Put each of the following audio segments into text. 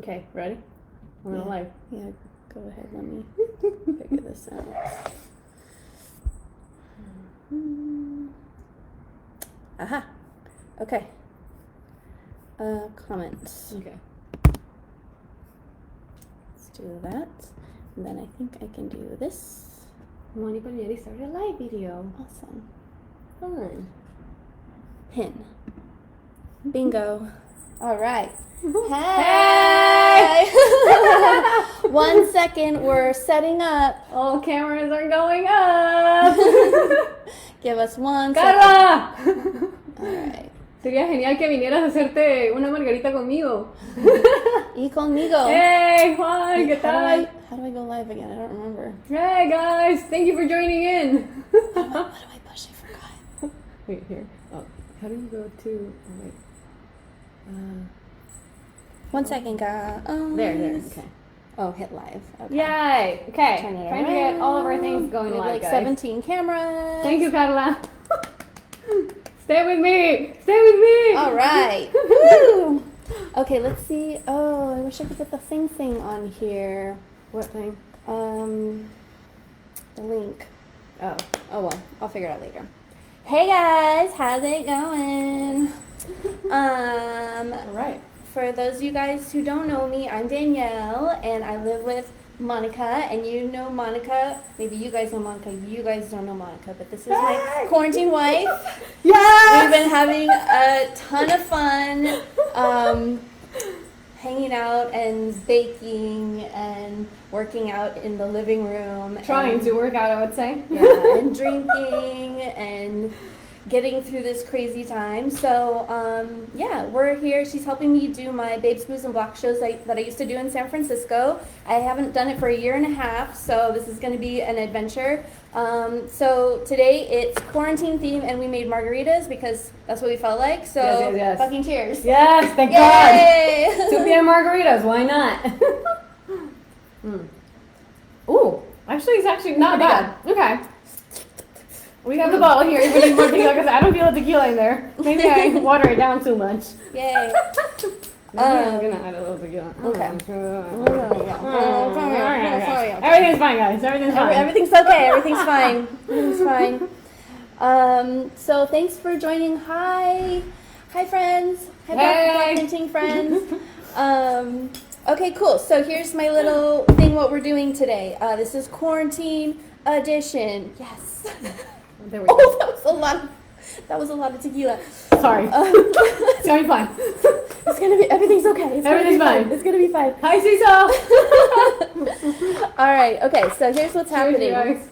Okay, ready? We're on live. Yeah, go ahead. Let me figure this out. Aha. Okay. Comments. Okay. Let's do that. And then I think I can do this. Monica already started a live video. Awesome. Fun. Pin. Bingo. All right. Hey! 1 second. We're setting up. All cameras are going up. Give us 1 Carla. second. All right. Sería genial que vinieras a hacerte una margarita conmigo. Y conmigo. Hey, Juan, ¿qué tal? How do I go live again? I don't remember. Hey, guys. Thank you for joining in. What do I push? I forgot. Wait, here. Oh, how do you go to... Oh, wait. 1 second, guys. There. Okay. Oh, hit live. Okay. Yay. Okay. Turn it Trying to get all of our things going We have live, like guys. 17 cameras. Thank you, Carla. Stay with me. Stay with me. All right. Woo! Okay, let's see. Oh, I wish I could get the thing on here. What thing? The link. Oh. Oh well, I'll figure it out later. Hey guys, how's it going? All right. For those of you guys who don't know me, I'm Danielle, and I live with Monica, and you know Monica. Maybe you guys know Monica. You guys don't know Monica, but this is my quarantine wife. Yes! We've been having a ton of fun, hanging out and baking and working out in the living room. Trying to work out, I would say. Yeah, and drinking and getting through this crazy time. So, yeah, we're here. She's helping me do my Babes, Booze, and Block shows that I used to do in San Francisco. I haven't done it for 1.5 years, so this is going to be an adventure. So today it's quarantine theme, and we made margaritas because that's what we felt like. So, Yes. fucking cheers. Yes, thank Yay! God. 2 p.m. margaritas, why not? Ooh, actually, it's actually not Pretty bad. Okay. We have the bottle here. If we need more tequila, because I don't feel the tequila in there. Maybe I water it down too much. Yay. Maybe I'm gonna add a little tequila. Okay. Everything's fine, guys. Everything's fine. Everything's okay. Everything's fine. Everything's fine. So thanks for joining. Hi friends. Hi, Hey. Block friends. Okay, cool. So here's my little thing. What we're doing today. This is quarantine edition. Yes. There we go. Oh, that was a lot of tequila. Sorry. It's gonna be fine. It's gonna be. Everything's okay. Everything's fine. It's gonna be fine. Hi, Cecil. All right. Okay. So here's what's happening. Cheers,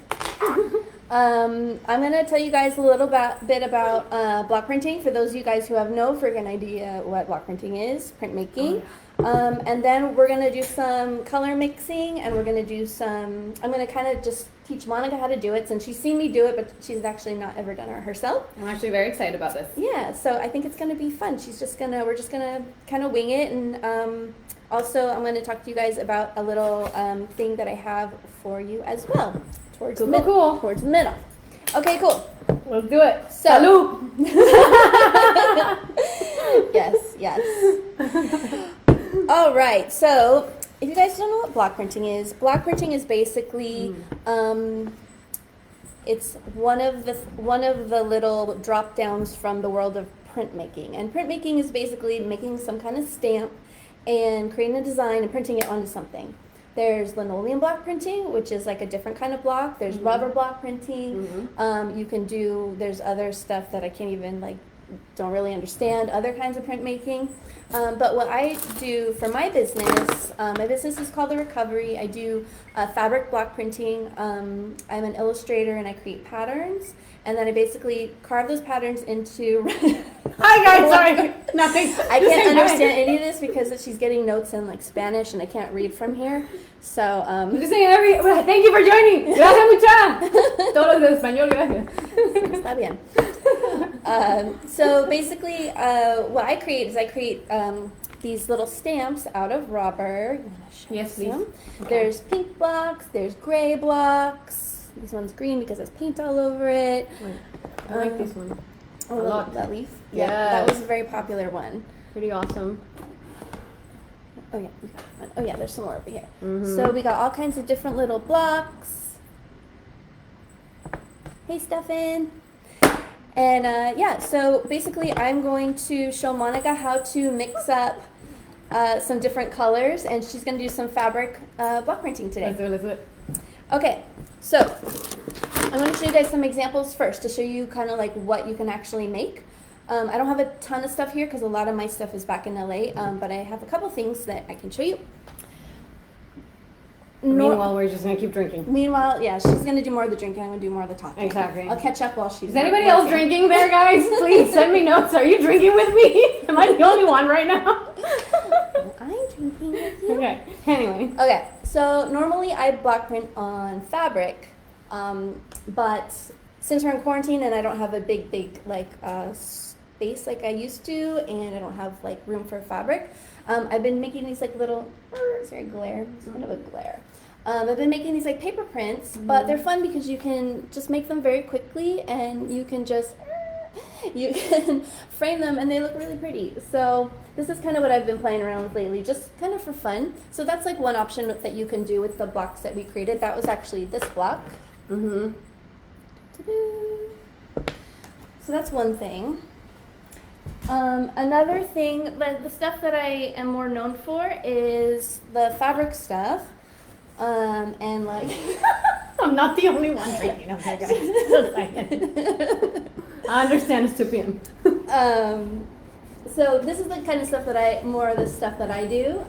I'm gonna tell you guys a little bit about block printing. For those of you guys who have no friggin' idea what block printing is, printmaking. And then we're gonna do some color mixing, and we're gonna do some. I'm gonna kind of just teach Monica how to do it, since she's seen me do it, but she's actually not ever done it herself. I'm actually very excited about this. Yeah. So I think it's gonna be fun. We're just gonna kind of wing it, and also I'm gonna talk to you guys about a little thing that I have for you as well. Towards the middle. Okay, cool. Let's do it. So, Salud. yes. All right. So, if you guys don't know what block printing is basically it's one of the little drop downs from the world of printmaking. And printmaking is basically making some kind of stamp and creating a design and printing it onto something. There's linoleum block printing, which is like a different kind of block. There's rubber block printing. There's other stuff that I can't even don't really understand, other kinds of printmaking. But what I do for my business is called The Recovery. I do fabric block printing. I'm an illustrator, and I create patterns. And then I basically carve those patterns into... Hi, guys. Sorry. Nothing. I can't understand any of this because she's getting notes in Spanish, and I can't read from here. So, I'm just saying thank you for joining. Gracias, mucha. Todos los de español, gracias. Está bien. So basically, what I create is these little stamps out of rubber. Yes, please. Okay. There's pink blocks. There's gray blocks. This one's green because there's paint all over it. I like this one. A lot. That leaf? Yeah. That was a very popular one. Pretty awesome. Oh yeah, we got one. Oh yeah, there's some more over here. Mm-hmm. So we got all kinds of different little blocks. Hey, Stefan. And yeah, so basically I'm going to show Monica how to mix up some different colors, and she's going to do some fabric block printing today. Let's do it. Okay, so I'm going to show you guys some examples first to show you kind of like what you can actually make. I don't have a ton of stuff here because a lot of my stuff is back in LA, but I have a couple things that I can show you. Meanwhile, we're just going to keep drinking. Meanwhile, yeah, she's going to do more of the drinking. I'm going to do more of the talking. Exactly. I'll catch up while she's... Is anybody else drinking there, guys? Please send me notes. Are you drinking with me? Am I the only one right now? I'm drinking with you. Okay, anyway. Okay, so normally I block print on fabric, but since we're in quarantine and I don't have a big like space like I used to, and I don't have like room for fabric, I've been making these like little, it's very glare, it's kind of a glare. I've been making these like paper prints, but they're fun because you can just make them very quickly, and you can just, you can frame them and they look really pretty. So this is kind of what I've been playing around with lately, just kind of for fun. So that's like one option that you can do with the blocks that we created. That was actually this block. Mm-hmm. So that's one thing. Another thing, the stuff that I am more known for is the fabric stuff. And like, I'm not the only one drinking. Okay, guys. Just a second. I understand it's 2 p.m. So this is the kind of stuff that more of the stuff that I do.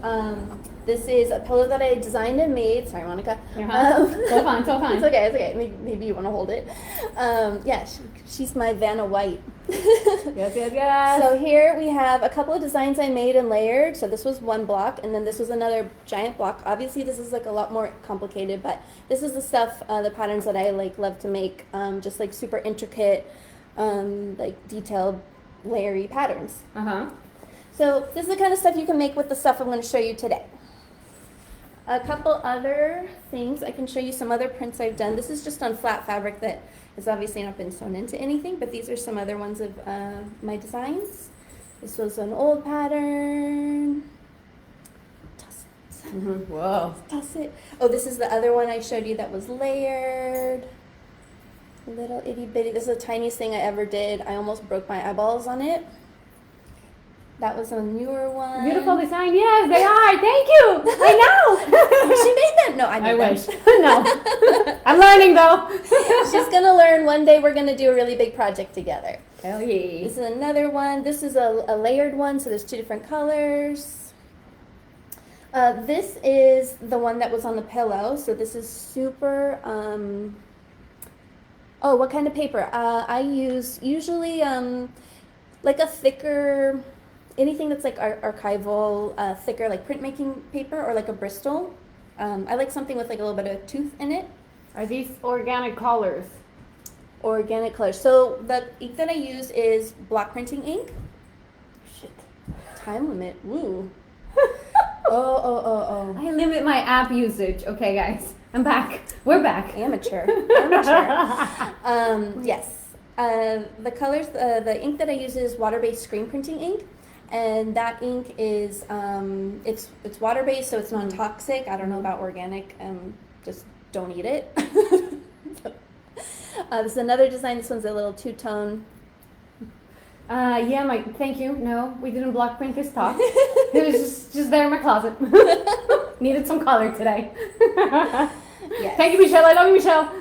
This is a pillow that I designed and made. Sorry, Monica. So fine, so fine. It's okay, it's okay. Maybe you want to hold it. Yeah, she's my Vanna White. Yes. So here we have a couple of designs I made and layered. So this was one block, and then this was another giant block. Obviously, this is like a lot more complicated, but this is the stuff, the patterns that I like love to make, just like super intricate, like detailed, layery patterns. So this is the kind of stuff you can make with the stuff I'm going to show you today. A couple other things, I can show you some other prints I've done. This is just on flat fabric that has obviously not been sewn into anything, but these are some other ones of my designs. This was an old pattern. Toss it. Whoa. Toss it. Oh, this is the other one I showed you that was layered. Little itty bitty. This is the tiniest thing I ever did. I almost broke my eyeballs on it. That was a newer one. Beautiful design. Yes, they are. Thank you. I know. She made them. No, I made them. wish. No. I'm learning though. She's going to learn. One day we're going to do a really big project together. Hell yeah. This is another one. This is a layered one, so there's 2 different colors. This is the one that was on the pillow. So this is super... Oh, what kind of paper? I use usually like a thicker... Anything that's like archival, thicker, like printmaking paper, or like a Bristol. I like something with like a little bit of tooth in it. Are these organic colors? Organic colors. So the ink that I use is block printing ink. Shit. Time limit. Woo. Oh. I limit my app usage. Okay, guys. I'm back. We're back. Amateur. Yes. The colors, the ink that I use is water-based screen printing ink. And that ink is, it's water-based, so it's non-toxic. I don't know about organic, just don't eat it. This is another design. This one's a little two-tone. Yeah, thank you. No, we didn't block print this top. It was just there in my closet. Needed some color today. Yes. Thank you, Michelle. I love you, Michelle.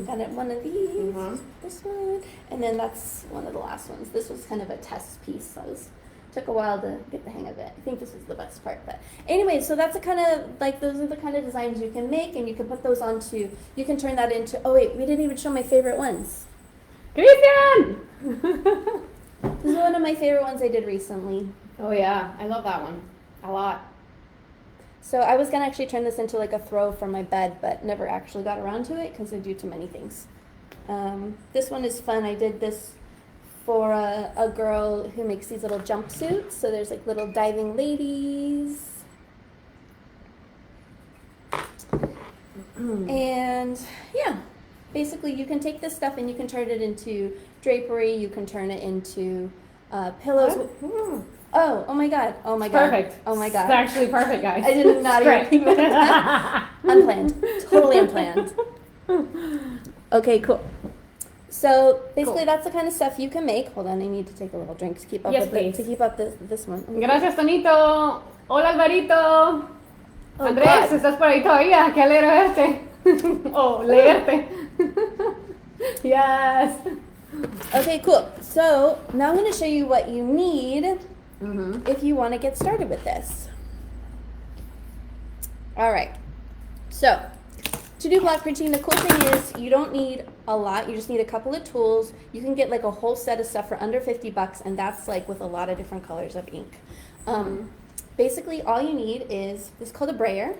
Got it, one of these, this one, and then that's one of the last ones. This was kind of a test piece, so took a while to get the hang of it. I think this was the best part, but anyway, so that's a kind of, like, those are the kind of designs you can make, and you can put those onto, you can turn that into, oh wait, we didn't even show my favorite ones. Christian! This is one of my favorite ones I did recently. Oh yeah, I love that one a lot. So I was gonna actually turn this into like a throw from my bed, but never actually got around to it because I do too many things. This one is fun. I did this for a girl who makes these little jumpsuits. So there's like little diving ladies. And yeah, basically you can take this stuff and you can turn it into drapery. You can turn it into pillows. Oh my god. Perfect. Oh my god. It's actually perfect, guys. I did not even think about that. Unplanned. Totally unplanned. Okay, cool. So basically that's the kind of stuff you can make. Hold on, I need to take a little drink to keep up with this one. Gracias, Tonito. Hola, Alvarito. Oh, Andrés, God. ¿estás por ahí todavía? Qué alegre verte. O leerte. Yes. Okay, cool. So now I'm going to show you what you need if you want to get started with this. All right. So to do block printing, the cool thing is you don't need a lot. You just need a couple of tools. You can get like a whole set of stuff for under $50, and that's like with a lot of different colors of ink. Basically, all you need is this called a brayer.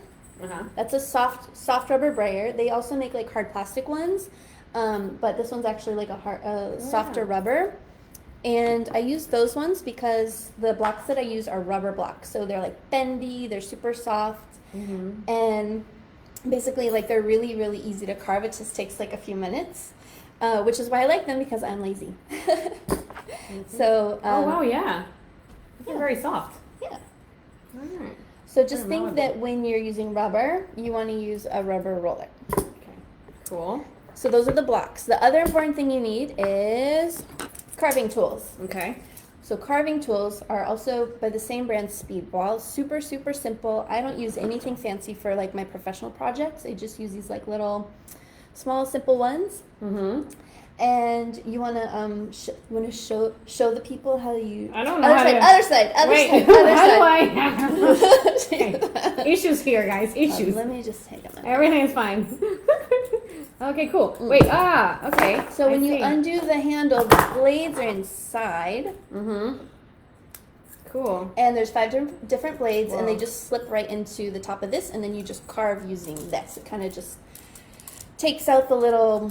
That's a soft rubber brayer. They also make like hard plastic ones, but this one's actually like a softer rubber. And I use those ones because the blocks that I use are rubber blocks, so they're like bendy. They're super soft, and basically like they're really, really easy to carve. It just takes like a few minutes, which is why I like them, because I'm lazy. So oh wow, yeah. They're very soft. Yeah. All right. So just think that when you're using rubber, you want to use a rubber roller. Okay. Cool. So those are the blocks. The other important thing you need is carving tools. Okay. So carving tools are also by the same brand, Speedball. Super, super simple. I don't use anything fancy for like my professional projects. I just use these like little small, simple ones. And you want to show the people how you. I don't know. Other side. How do I? Issues here, guys. Issues. Let me just take a minute. Everything's fine. Okay, cool. Wait. Okay. So when you undo the handle, the blades are inside. Cool. And there's 5 different blades, and they just slip right into the top of this, and then you just carve using this. It kind of just takes out the little.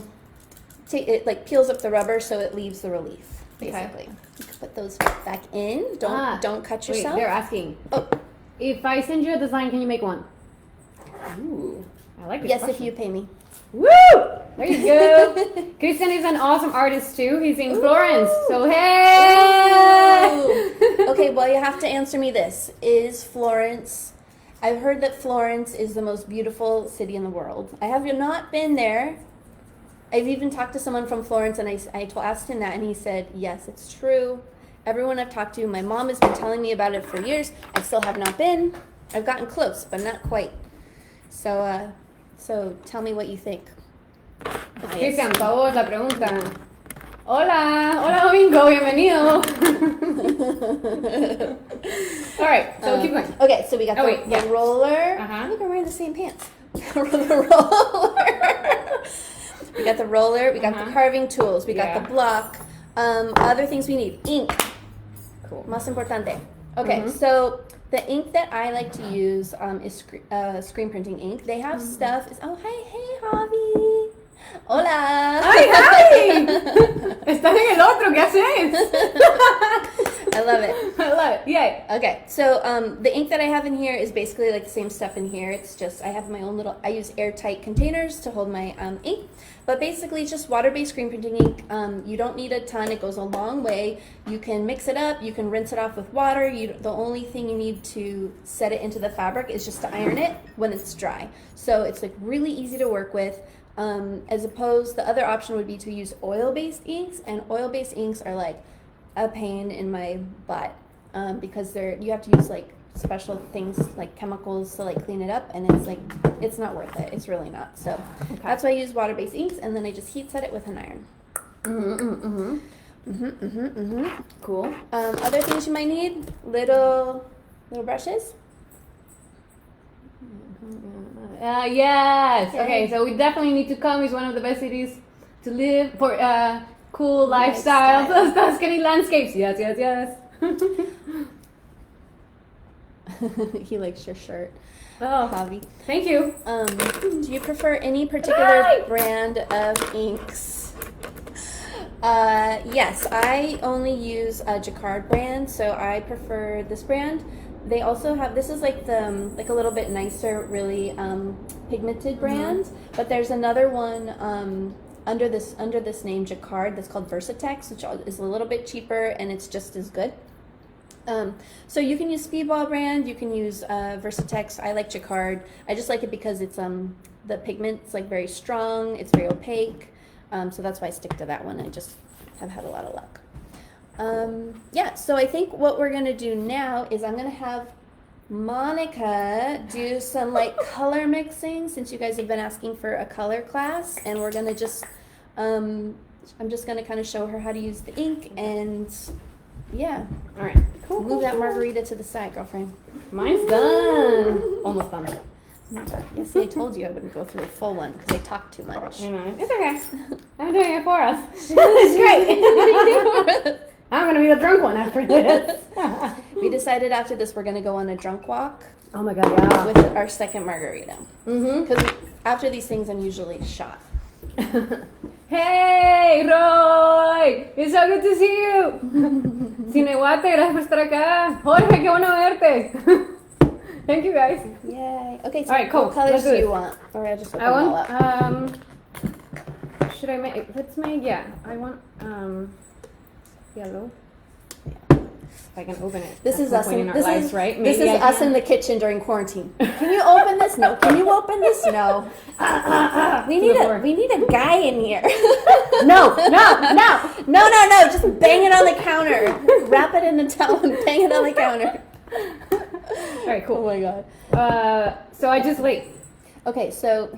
It like peels up the rubber, so it leaves the relief. Basically, you can put those back in. Don't cut yourself. Wait, they're asking. Oh, if I send you a design, can you make one? Ooh, I like this. yes, question. if you pay me. Woo! There you go. Christian is an awesome artist too. He's in Florence. So hey! Ooh. Okay, well you have to answer me this. Is Florence? I've heard that Florence is the most beautiful city in the world. I have not been there. I've even talked to someone from Florence, and I asked him that, and he said, yes, it's true. Everyone I've talked to, my mom has been telling me about it for years. I still have not been. I've gotten close, but not quite. So tell me what you think. Cristian, por favor, la pregunta. Hola Domingo, bienvenido. All right, so keep going. Okay, so we got the roller. Look, we're wearing the same pants. The roller. We got the roller. We got the carving tools. We got the block. Other things we need: ink. Cool. Más importante. Okay, so the ink that I like to use is screen printing ink. They have stuff. Hey, Javi. Hola. Hi. Estás en el otro. ¿Qué haces? I love it. I love it. Yay. Okay, so the ink that I have in here is basically like the same stuff in here. It's just I have my own little. I use airtight containers to hold my ink. But basically, it's just water-based screen printing ink. You don't need a ton. It goes a long way. You can mix it up. You can rinse it off with water. The only thing you need to set it into the fabric is just to iron it when it's dry. So it's like really easy to work with. As opposed, the other option would be to use oil-based inks, and oil-based inks are like a pain in my butt because you have to use like special things like chemicals to like clean it up, and it's not worth it. It's really not. So that's why I use water-based inks, and then I just heat set it with an iron. Cool. Other things you might need: little brushes. Yes. Okay, so we definitely need to come. It's one of the best cities to live for cool lifestyle. Those Tuscany landscapes. Yes. He likes your shirt. Oh, Javi. Thank you. Do you prefer any particular brand of inks? Yes, I only use a Jacquard brand, so I prefer this brand. They also have, this is like a little bit nicer, really pigmented brand, but there's another one under this name Jacquard that's called Versatex, which is a little bit cheaper and it's just as good. So you can use Speedball brand, you can use Versatex. I like Jacquard. I just like it because it's the pigment's like very strong, it's very opaque. So that's why I stick to that one. I just have had a lot of luck. Yeah, so I think what we're gonna do now is I'm gonna have Monica do some like color mixing, since you guys have been asking for a color class, and we're gonna just I'm just gonna kind of show her how to use the ink, and yeah. All right. Cool. Move that margarita to the side, girlfriend. Mine's done. Almost done. Yes, I told you I wouldn't go through a full one because I talk too much. You know, it's okay. I'm doing it for us. It's great. I'm gonna be the drunk one after this. We decided after this we're gonna go on a drunk walk. Oh my god, yeah. With our second margarita. Because after these things, I'm usually shot. Hey, Roy! It's so good to see you. Cineguate, gracias por estar acá. Jorge, qué bueno verte. Thank you, guys. Yay. Okay, so all right, cool. What colors Let's do do you this. want? Or I just open I them all want. up. Should I make? Let's make. Yeah, I want. Yellow. If I can open it. This is us. In, this lives, right? This is us in the kitchen during quarantine. Can you open this? No. Can you open this? No. We need a guy in here. No. Just bang it on the counter. Wrap it in a towel and bang it on the counter. All right, cool. Oh my god. So I just wait. Okay, so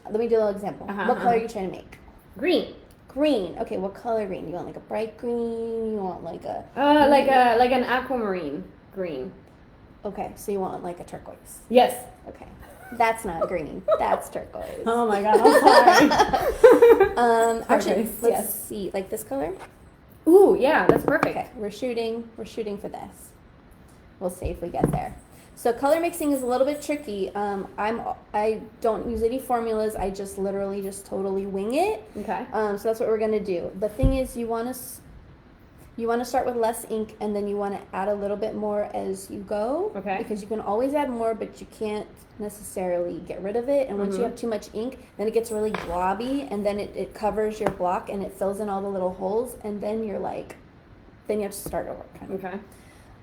let me do a little example. What color are you trying to make? Green. Green. Okay, what color green? You want like a bright green? You want like a like an aquamarine green. Okay, so you want like a turquoise. Yes. Okay. That's not green. That's turquoise. Oh my god, I'm sorry. Actually, let's see. Like this color? Ooh, yeah, that's perfect. Okay, we're shooting for this. We'll see if we get there. So color mixing is a little bit tricky. I don't use any formulas. I just literally just totally wing it. Okay. So that's what we're gonna do. The thing is, you want to start with less ink, and then you want to add a little bit more as you go. Okay. Because you can always add more, but you can't necessarily get rid of it. And once you have too much ink, then it gets really globby, and then it covers your block and it fills in all the little holes, and then you have to start over. Kind of. Okay.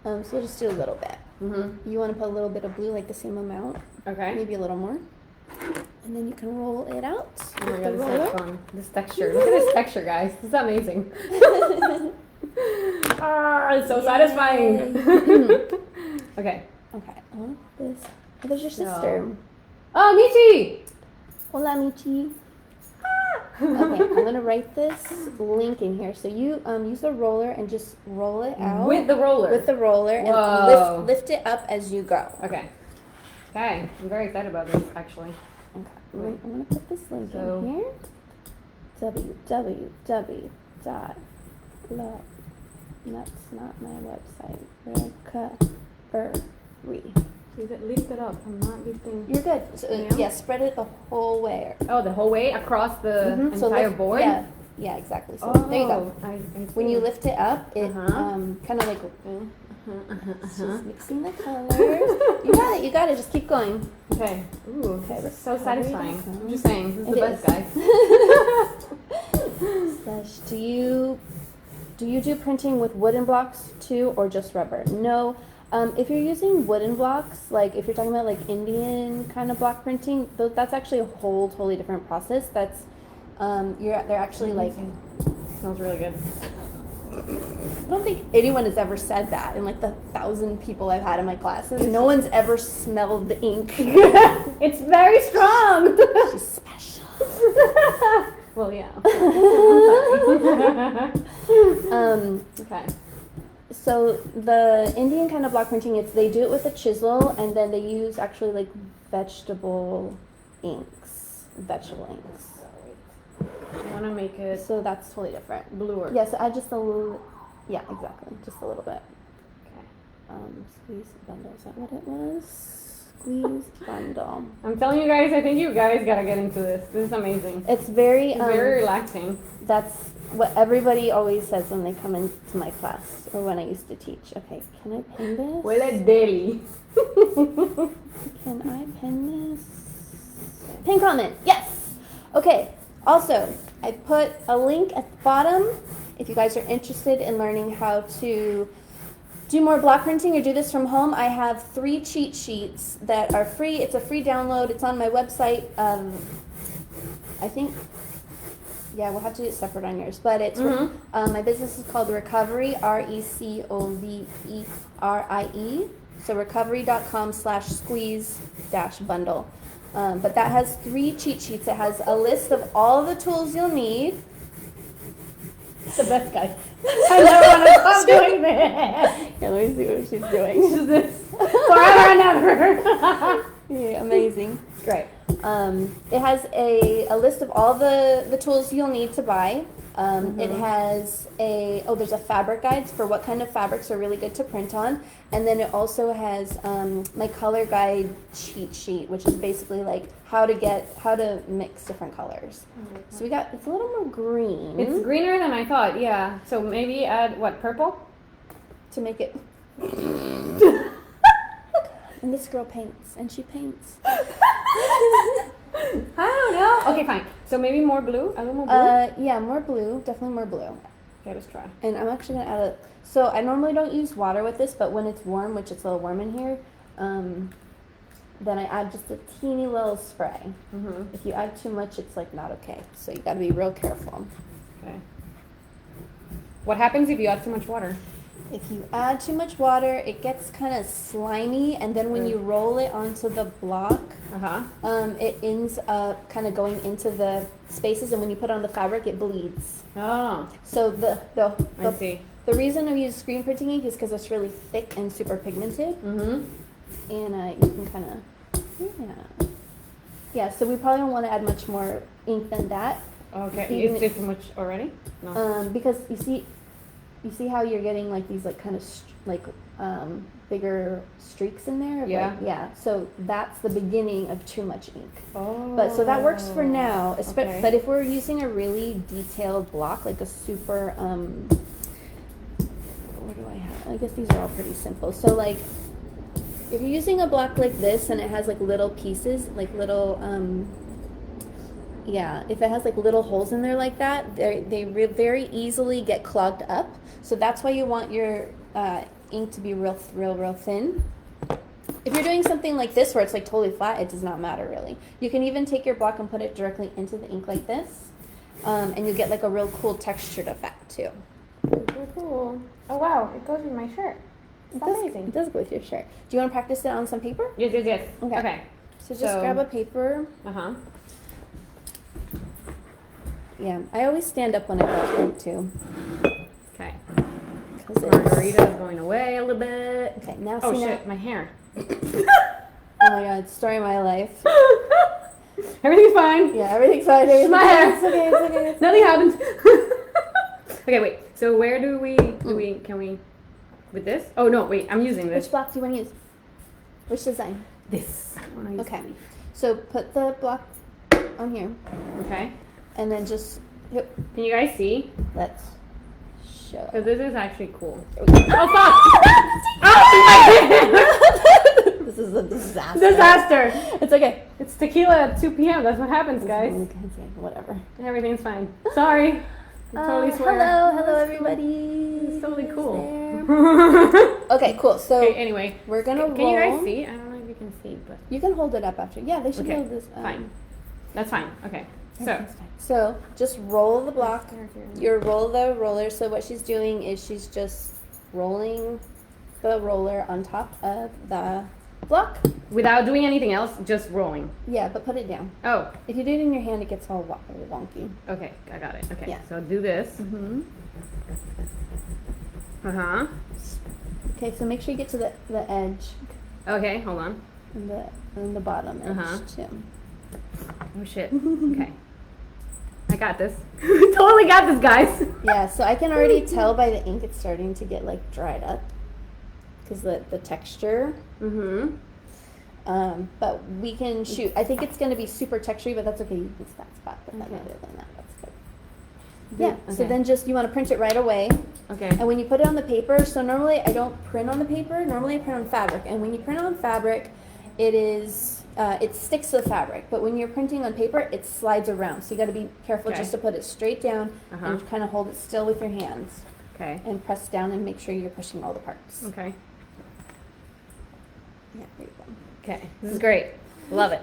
So we'll just do a little bit. You want to put a little bit of blue, like the same amount. Okay. Maybe a little more. And then you can roll it out. Oh my god, this is fun. This texture. Look at this texture, guys. This is amazing. It's so satisfying. Okay. Okay. Oh, there's your sister. Oh, Michi! Hola, Michi. Okay, I'm gonna write this link in here. So you use the roller and just roll it out with the roller. And lift it up as you go. Okay. Okay, I'm very excited about this actually. Okay, I'm gonna put this link in here. www.love. That's not my website. Recovery. Lift it up. I'm not lifting. You're good. So, yeah, spread it the whole way. Oh, the whole way across the entire board? Yeah, exactly. So there you go. When you lift it up, it kind of like just mixing the colors. You got it. Just keep going. Okay. Ooh, okay, this is so satisfying. I'm just saying, this is the best, guys. Do you do printing with wooden blocks too, or just rubber? No. If you're using wooden blocks, like if you're talking about like Indian kind of block printing, that's actually a whole totally different process. That's they're actually like smells really good. I don't think anyone has ever said that in like the 1,000 people I've had in my classes. No one's ever smelled the ink. It's very strong. She's special. Well, yeah. Okay. So the Indian kind of block printing, they do it with a chisel, and then they use actually like vegetable inks. I want to make it so that's totally different. Bluer. Yeah, so add just a little. Yeah, exactly. Just a little bit. Okay. Squeeze bundle. Is that what it was? Squeeze bundle. I'm telling you guys, I think you guys gotta get into this. This is amazing. It's very relaxing. That's what everybody always says when they come into my class or when I used to teach. Okay, can I pin this? Huele deli. Can I pin this? Pin comment. Yes. Okay. Also, I put a link at the bottom if you guys are interested in learning how to do more block printing or do this from home. I have 3 cheat sheets that are free. It's a free download. It's on my website. I think, yeah, we'll have to do it separate on yours. But it's my business is called Recovery, RECOVERIE. So recovery.com/squeeze-bundle. But that has 3 cheat sheets. It has a list of all the tools you'll need. It's the best, guys. I never want to stop doing this. Yeah, let me see what she's doing. She's this forever and ever. Yeah, amazing. Great. It has a list of all the tools you'll need to buy. It has there's a fabric guides for what kind of fabrics are really good to print on. And then it also has my color guide cheat sheet, which is basically like how to mix different colors. So it's a little more green. It's greener than I thought, yeah. So maybe add, what, purple? To make it. And this girl paints, and she paints. I don't know. Okay, fine. So maybe more blue? A little more blue? Yeah, more blue. Definitely more blue. Okay, let's try. And I'm actually going to add so I normally don't use water with this, but when it's warm, which it's a little warm in here, then I add just a teeny little spray. If you add too much, it's like not okay. So you got to be real careful. Okay. What happens if you add too much water? If you add too much water, it gets kind of slimy, and then when you roll it onto the block, it ends up kind of going into the spaces, and when you put it on the fabric, it bleeds. Oh. So I see. The reason I use screen printing ink is because it's really thick and super pigmented, and you can kind of, yeah. So we probably don't want to add much more ink than that. Okay. Is it too much already? No. Because you see how you're getting like these like kind of bigger streaks in there? Yeah. Yeah. So that's the beginning of too much ink. Oh. But so that works for now. Okay. But if we're using a really detailed block, like a super, what do I have? I guess these are all pretty simple. So like, if you're using a block like this and it has like little pieces, like little, if it has like little holes in there like that, they very easily get clogged up. So that's why you want your ink to be real thin. If you're doing something like this where it's like totally flat, it does not matter really. You can even take your block and put it directly into the ink like this, and you get like a real cool textured effect too. Cool. Oh wow, it goes with my shirt. It's amazing. It does go with your shirt. Do you want to practice it on some paper? Yes. Okay. So just grab a paper. Yeah, I always stand up when I go print too. Okay. Margarita is going away a little bit. Okay, now oh shit, my hair. Oh my god, story of my life. Everything's fine. Yeah, everything's fine. Everything's my hair. It's okay. Nothing happened. Okay, wait. So where can we, with this? Oh no, wait, I'm using this. Which block do you want to use? Which design? This. Okay. So put the block on here. Okay. And then just, can you guys see? Let's show. Because this is actually cool. Oh fuck! Oh my god! This is a disaster. Disaster! It's okay. It's tequila at 2 p.m. That's what happens, guys. Whatever. Everything's fine. Sorry. I totally swear. Hello everybody. It's totally cool. Okay, cool. So anyway, we're gonna roll. Can you guys see? I don't know if you can see, but you can hold it up after. Yeah, they should be able to. Fine. That's fine. Okay. So just roll the block. You roll the roller. So what she's doing is she's just rolling the roller on top of the block. Without doing anything else, just rolling. Yeah, but put it down. Oh. If you do it in your hand, it gets all wonky. Okay, I got it. Okay. Yeah. So do this. Okay, so make sure you get to the edge. Okay, hold on. And the bottom edge too. Oh shit. Okay. I got this. Totally got this, guys. Yeah, so I can already tell by the ink it's starting to get like dried up because the texture. But we can shoot. I think it's going to be super textury, but that's okay. You can spot. But other than that, that's good. Yeah. Okay. So then you want to print it right away. Okay. And when you put it on the paper, so normally I don't print on the paper. Normally I print on fabric. And when you print on fabric, it is it sticks to the fabric, but when you're printing on paper, it slides around. So you got to be careful just to put it straight down and kind of hold it still with your hands. Okay. And press down and make sure you're pushing all the parts. Okay. Yeah, there you go. Okay, this is great. Love it.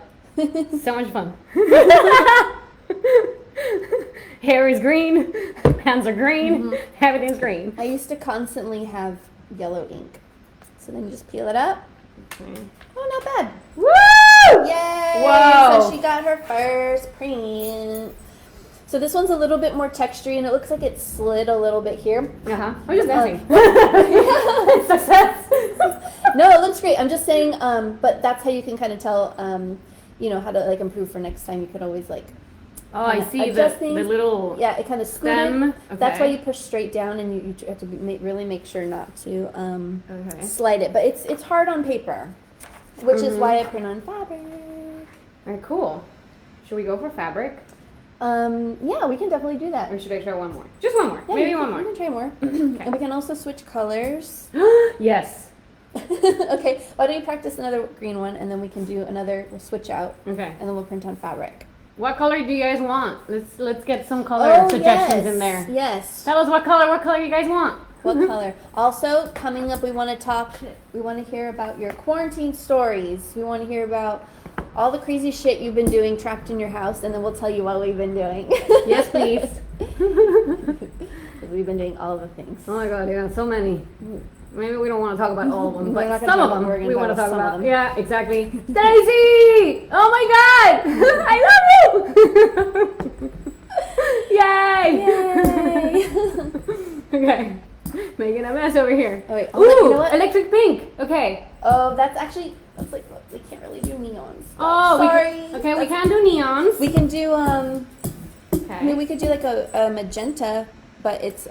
So much fun. Hair is green, hands are green, everything's green. I used to constantly have yellow ink. So then you just peel it up. Okay. Oh, not bad. Woo! Yay! Whoa! So she got her first print. So this one's a little bit more textury, and it looks like it slid a little bit here. I'm just messing. Success. No, it looks great. I'm just saying, but that's how you can kind of tell, you know, how to like improve for next time. You could always like. Oh, I see the little Yeah, it kind of stem. Okay. That's why you push straight down, and you have to really make sure not to slide it. But it's hard on paper, which is why I print on fabric. All right, cool. Should we go for fabric? Yeah, we can definitely do that. Or should I try one more? Just one more. Yeah, Maybe one more. We can try more. And we can also switch colors. Yes. Okay, why don't you practice another green one, and then we can do another switch out. Okay. And then we'll print on fabric. What color do you guys want? Let's get some color suggestions in there. Yes. Tell us what color you guys want. What color? Also, coming up, we want to hear about your quarantine stories. We want to hear about all the crazy shit you've been doing trapped in your house, and then we'll tell you what we've been doing. Yes, please. We've been doing all the things. Oh my god, yeah, so many. Maybe we don't want to talk about all of them, We're but not gonna some of talk- them we're gonna we talk want to about talk some of about. them. Yeah, exactly. Daisy! Oh my god! I love you! Yay! Okay. Making a mess over here. Oh, wait. Ooh, You know what? electric pink. Okay. Oh, that's like, we can't really do neons. Oh, sorry. We can do neons. We can do, Okay. I mean, we could do like a magenta, but it's,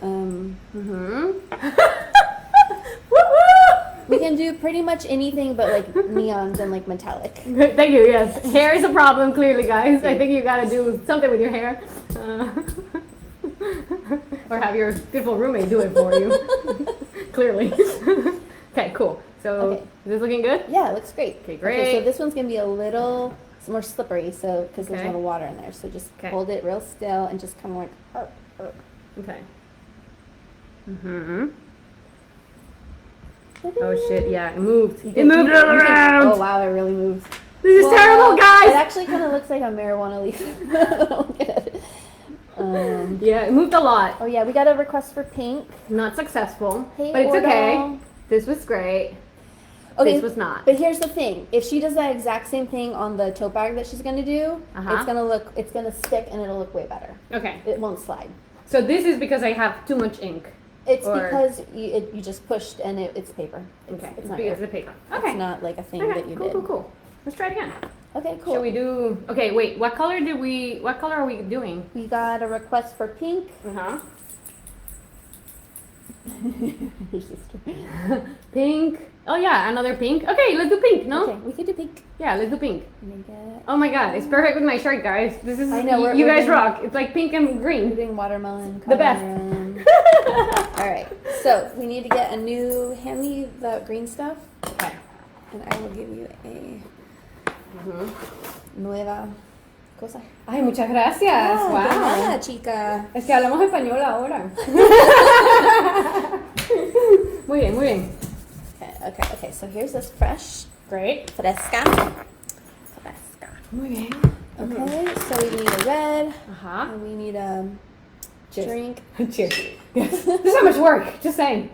we can do pretty much anything but like neons and like metallic. Thank you, yes. Hair is a problem, clearly, guys. I think you gotta do something with your hair. Or have your beautiful roommate do it for you. Clearly. Okay, cool. So, is this looking good? Yeah, it looks great. Okay, great. Okay, so this one's going to be a little more slippery, so because there's a little water in there. So just hold it real still and just kind of like, Okay. Oh shit, yeah, it moved. It moved around! Oh wow, it really moved. This is terrible, guys! It actually kind of looks like a marijuana leaf. Yeah, it moved a lot. Oh yeah, we got a request for pink. Not successful, Hey, but it's Ordo. okay. This was great. Okay, this was not. But here's the thing: if she does that exact same thing on the tote bag that she's gonna do, it's gonna stick and it'll look way better. Okay. It won't slide. So this is because I have too much ink. It's because you just pushed and it's paper. It's not because of the paper. Okay. It's not like a thing that you cool, did. Cool. Let's try it again. Okay, cool. Should we do? Okay, wait. What color are we doing? We got a request for pink. Your sister. Pink. Oh yeah, another pink. Okay, let's do pink. No. Okay, we could do pink. Yeah, let's do pink. Oh my god, it's perfect with my shirt, guys. This is. I know. You guys rock. It's like pink and green. We're doing watermelon. The best. All right. So we need to get a new. Hand me the green stuff. Okay. And I will give you a nueva cosa. Ay, muchas gracias. De Wow. nada, chica. Es que hablamos español ahora. Muy bien, muy bien. Okay. So here's this fresh. Great. Fresca. Muy bien. Okay. So we need a red. And we need a drink. Cheers. Yes. There's so much work. Just saying.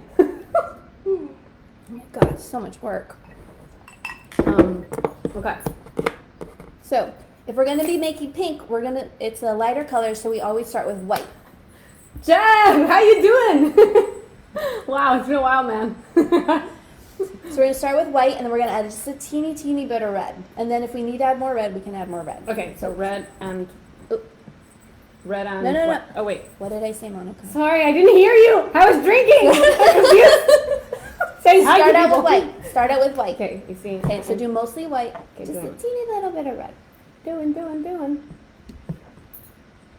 Oh my God, so much work. Okay. So if we're gonna be making pink, it's a lighter color, so we always start with white. Jen, how you doing? Wow, it's been a while, man. So we're gonna start with white, and then we're gonna add just a teeny bit of red. And then if we need to add more red, we can add more red. Okay, so red and. No. Oh wait. What did I say, Monica? Sorry, I didn't hear you. I was drinking. Say hi Start to out people. with white. Start out with white. Okay, you see. Okay, so do mostly white. Just doing a it. teeny little bit of red. Doing.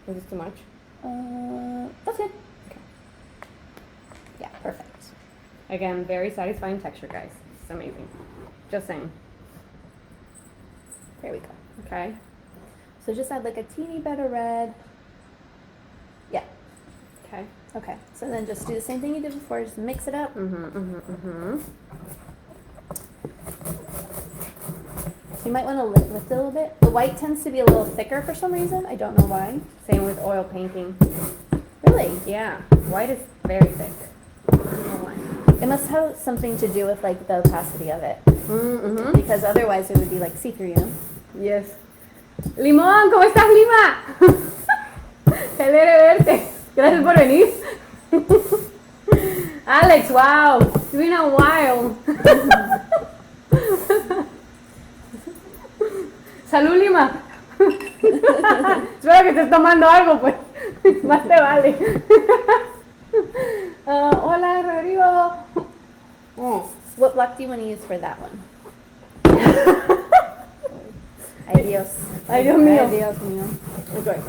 Is this too much? That's good. Okay. Yeah, perfect. Again, very satisfying texture, guys. It's amazing. Just saying. There we go. Okay. So just add like a teeny bit of red. Yeah. Okay. Okay. So then just do the same thing you did before. Just mix it up. So you might want to lift it a little bit. The white tends to be a little thicker for some reason. I don't know why. Same with oil painting. Really? Yeah. White is very thick. I don't know why. It must have something to do with like the opacity of it. Because otherwise it would be like see-through, you know? Yes. Limón, ¿cómo estás, Lima? Qué alegre verte. Gracias por venir. Alex, wow. It's been a while. Salud, Lima. Espero que estés tomando algo, pues. Más te vale. Hola, Rodrigo. What block do you want to use for that one? Ay, Dios. Ay, Dios mío. Ay, Dios mío. Okay.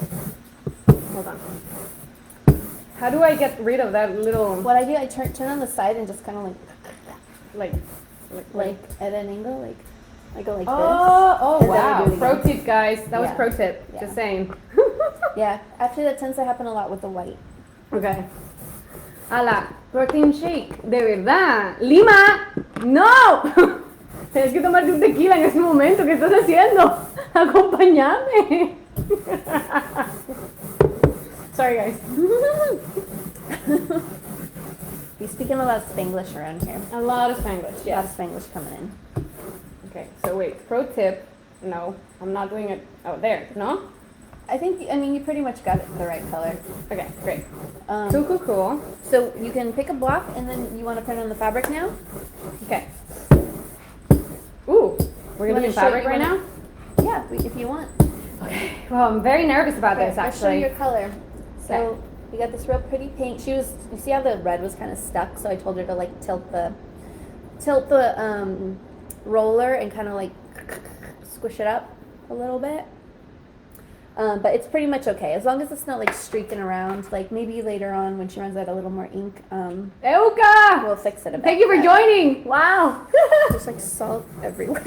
Hold on. How do I get rid of that little, What I do, I turn on the side and just kind of like at an angle, like I go like this. Oh, And then I wow. do it Pro again. tip, guys. That was Yeah. pro tip. Yeah. Just saying. Yeah, actually that tends to happen a lot with the white. Okay. Ala, protein shake. De verdad. Lima, no. Tienes que tomarte un tequila en ese momento. ¿Qué estás haciendo? Acompáñame. Sorry, guys. We speaking a lot of Spanglish around here. A lot of Spanglish, A lot of yes. Spanglish coming in. Okay, so wait. Pro tip. No, I'm not doing it. Oh, there. No? I mean, you pretty much got it the right color. Okay, great. Cool. So you can pick a block and then you want to print on the fabric now? Okay. Ooh, we're You gonna wanna do show- fabric you right now? wanna- Yeah, if you want. Okay. Well, I'm very nervous about this I'll show you actually. your color. So Okay. we got this real pretty pink. You see how the red was kind of stuck? So I told her to like tilt the roller and kind of like squish it up a little bit. But it's pretty much okay as long as it's not like streaking around. Like maybe later on when she runs out a little more ink, Euka! we'll fix it a bit. Thank you for joining. Wow. There's like salt everywhere.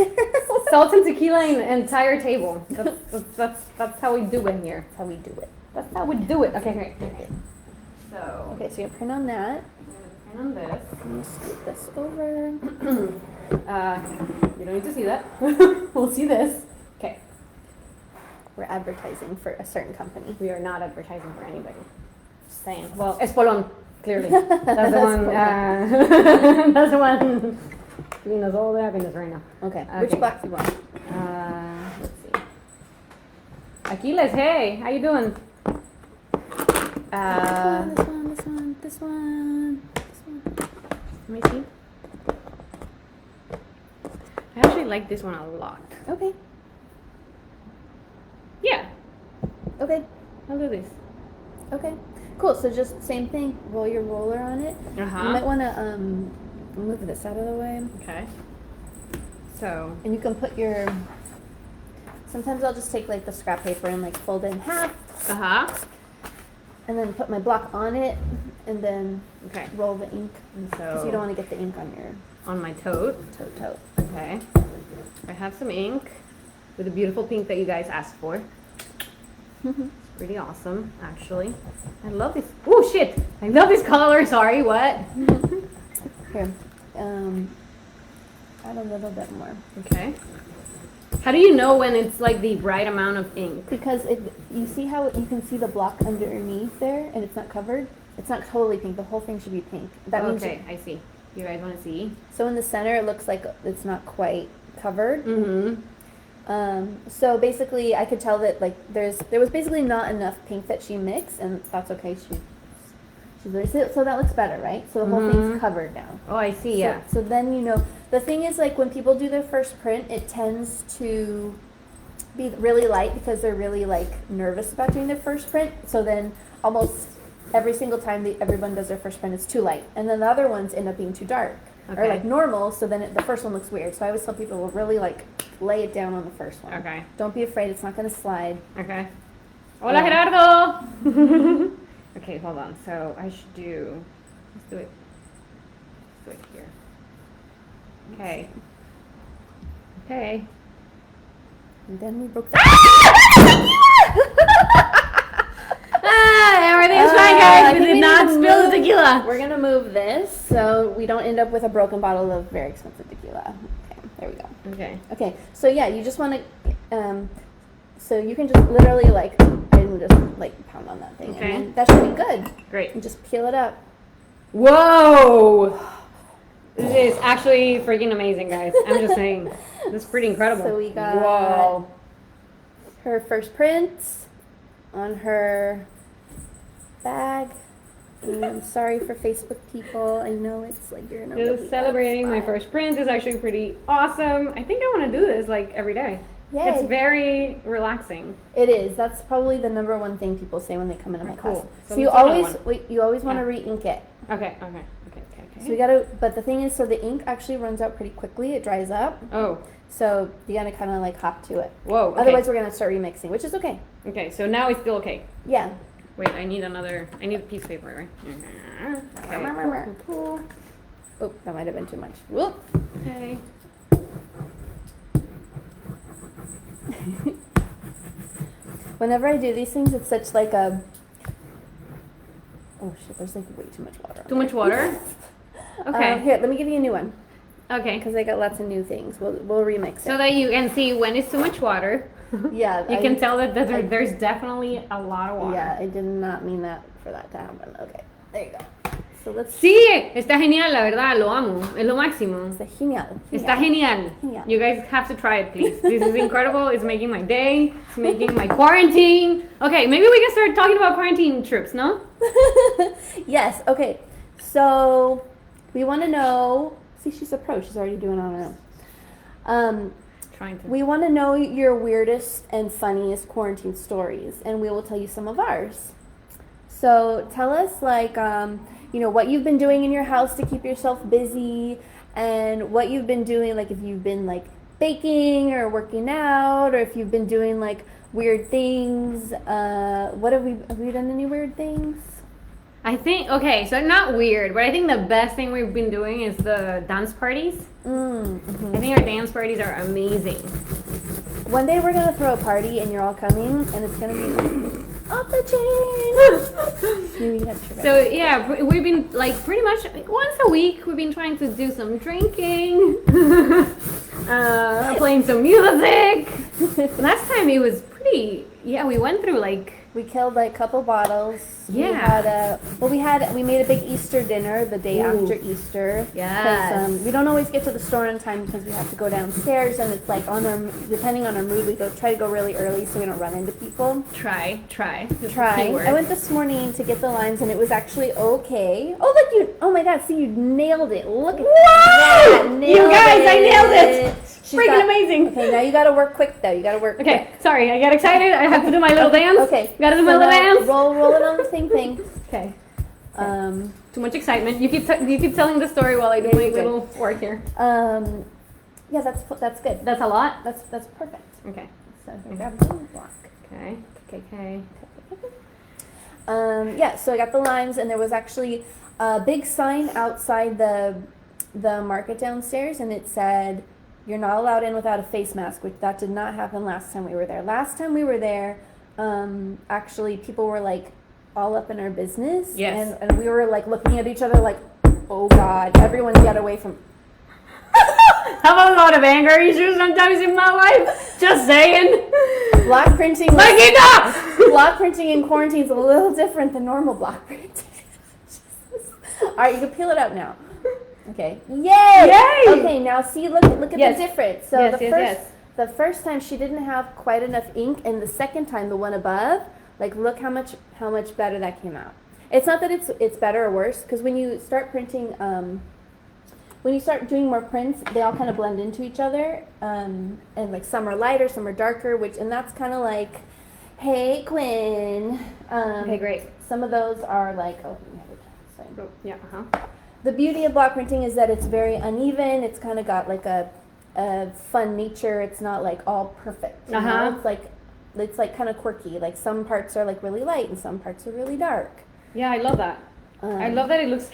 Salt and tequila in the entire table. That's how we do it here. That's how we do it. That's how we do it. Okay, great. So, Okay, so you print on that. and on this. I'm gonna scoot this over. You don't need to see that. We'll see this. Okay. We're advertising for a certain company. We are not advertising for anybody. Just saying. Well, Espolón, clearly. That's the one. That's the one giving us all the happiness right now. Okay. Okay. Which box do you want? Let's see. Aquiles, hey, how you doing? This one. Let me see. I actually like this one a lot. Okay. Yeah, Okay. I'll do this. Okay. Cool. So just same thing. Roll your roller on it. You might want to move this out of the way, Okay. So, and you can put your. Sometimes I'll just take like the scrap paper and like fold it in half, and then put my block on it, and then Okay. roll the ink And because so you don't want to get the ink on your on my tote. tote. Okay. I have some ink with a beautiful pink that you guys asked for. Pretty awesome, actually. I love this. Oh shit! I love this color. Sorry, what? Here, add a little bit more Okay. How do you know when it's like the right amount of ink? because you see how you can see the block underneath there, and it's not covered. It's not totally pink. The whole thing should be pink. That means Okay, I see. You guys want to see? so in the center it looks like it's not quite covered. Mm-hmm. So basically, I could tell that like there was basically not enough pink that she mixed, and that's okay. She's really so that looks better, right? So the whole thing's covered now. Oh, I see. Yeah. So then you know the thing is like when people do their first print, it tends to be really light because they're really like nervous about doing their first print. So then almost every single time everyone does their first print, it's too light, and then the other ones end up being too dark or Okay. like normal. So then the first one looks weird. So I always tell people to really like lay it down on the first one. Okay. Don't be afraid; it's not going to slide. Okay. Hola, Gerardo. Okay, hold on. So I should do. Let's do it. Let's do it here. Okay. Okay. And then we broke Everything's fine, guys. We did not spill the tequila. We're gonna move this so we don't end up with a broken bottle of very expensive tequila. Okay, there we go. Okay. Okay, so yeah, you just want to, so you can just literally like, and just like pound on that thing, Okay. and then that should be good. Great. And just peel it up. Whoa! This is actually freaking amazing, guys. I'm just saying. This is pretty incredible. So we got Whoa. her first prints on her bag. And I'm sorry for Facebook people. I know it's like you're in a really Just celebrating my bad first print is actually pretty awesome. I think I want to do this like every day. Yay. It's very relaxing. It is. That's probably the number one thing people say when they come into my Cool. class. So So you what's another always one? you always want to Yeah. re-ink it. Okay. So we gotta. But the thing is, so the ink actually runs out pretty quickly. It dries up. Oh. So you gotta kind of like hop to it. Whoa. Okay. Otherwise, we're gonna start remixing, which is okay. Okay. So now it's still okay. Yeah. Wait. I need a piece of paper, right? Okay. Cool. Oh, that might have been too much. Whoop. Okay. Whenever I do these things, it's such like a. Oh shit! There's like way too much water. Too much water? Okay. Here, let me give you a new one Okay. because I got lots of new things. We'll remix it. So that you can see when it's too much water. Yeah. You can tell that there's definitely a lot of water. Yeah, I did not mean that for that to happen. Okay, there you go. So let's. Sí, está genial, la verdad, lo amo, es lo máximo. Está genial. Está genial. Genial. You guys have to try it, please. This is incredible. It's making my day. It's making my quarantine. Okay, maybe we can start talking about quarantine trips, no? Yes. Okay. So we want to know. See, she's a pro. She's already doing it on her own. Trying to. We want to know your weirdest and funniest quarantine stories, and we will tell you some of ours. So tell us, like, what you've been doing in your house to keep yourself busy, and what you've been doing, like if you've been like baking or working out, or if you've been doing like weird things. What have we done any weird things? I think, okay, so not weird, but I think the best thing we've been doing is the dance parties. Mm-hmm. I think our dance parties are amazing. One day we're gonna throw a party, and you're all coming, and it's gonna be off the chain. Maybe you have to So yeah, we've been like pretty much once a week. We've been trying to do some drinking, playing some music. Last time it was pretty. Yeah, we went through like. We killed like a couple bottles. Yeah. We made a big Easter dinner the day Ooh. after Easter. Yes. 'Cause, we don't always get to the store on time because we have to go downstairs, and it's like depending on our mood, we try to go really early so we don't run into people. Try. I went this morning to get the lines, and it was actually okay. Oh look, oh my God! See, you nailed it. Look at that. You guys, I nailed it. Freaking amazing. Okay, now you gotta work quick though. You gotta work quick. Okay, sorry, I got excited. I have to do my little dance. Okay. Gotta do my little now dance. Roll it on the same thing. Okay. Um, Too much excitement. You keep telling the story while I do my Very good. little work here. yeah, that's good. That's a lot. That's perfect. Okay. So here, grab the block. Okay. Yeah, so I got the limes, and there was actually a big sign outside the market downstairs, and it said, "You're not allowed in without a face mask," which that did not happen last time we were there. Last time we were there, actually people were like all up in our business. Yes. And we were like looking at each other like, oh God, everyone get away from. Have a lot of anger issues sometimes in my life. Just saying. Block printing. Block printing in quarantine is a little different than normal block printing. All right, you can peel it out now. Okay. Yay! Okay, now see, look at Yes. the difference. So Yes. the first time she didn't have quite enough ink, and the second time, the one above, like look how much better that came out. It's not that it's better or worse, because when you start printing, when you start doing more prints, they all kind of blend into each other, and like some are lighter, some are darker, and that's kind of like, hey Quinn. Okay, great. Some of those are like, oh, let me have it. Sorry. Oh, yeah. The beauty of block printing is that it's very uneven. It's kind of got like a fun nature. It's not like all perfect. You know? It's like kind of quirky. Like some parts are like really light and some parts are really dark. Yeah, I love that. I love that it looks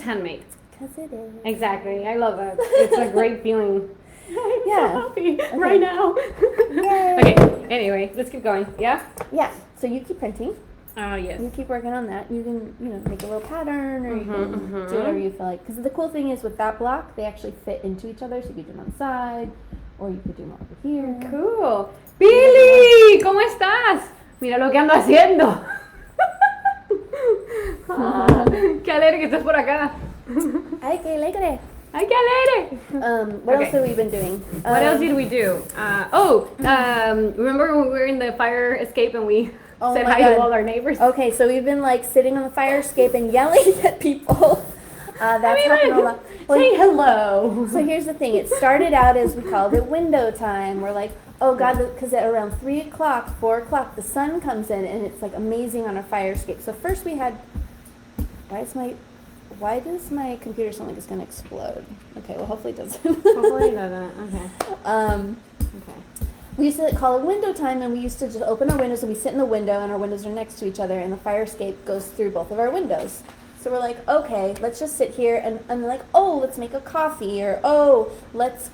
handmade. Because it is. Exactly. I love that. It's a great feeling. Yeah. So happy right now. Yay. Okay, anyway, let's keep going. Yeah? Yeah. So you keep printing. Yes. You keep working on that. You can, make a little pattern, or you can do whatever you feel like. Because the cool thing is with that block, they actually fit into each other. So you could do them on the side, or you could do them over here. Cool. Billy, ¿cómo estás? Mira lo que ando haciendo. Qué alegre que estés por acá. Ay, qué alegre. Ay, qué alegre. What Okay. else have we been doing? What else did we do? Remember when we were in the fire escape and we said my hi God. to all our neighbors? Okay, so we've been like sitting on the fire escape and yelling at people. That's happened a lot. Saying hello. So here's the thing. It started out as we called it window time. We're like, oh God, because at around 3 o'clock, 4 o'clock, the sun comes in and it's like amazing on our fire escape. So first we had, why does my computer sound like it's going to explode? Okay, well hopefully it doesn't. Hopefully it doesn't. Okay. Okay. We used to call it window time, and we used to just open our windows and we sit in the window, and our windows are next to each other, and the fire escape goes through both of our windows. So we're like, okay, let's just sit here, and like, oh, let's make a coffee, or oh, let's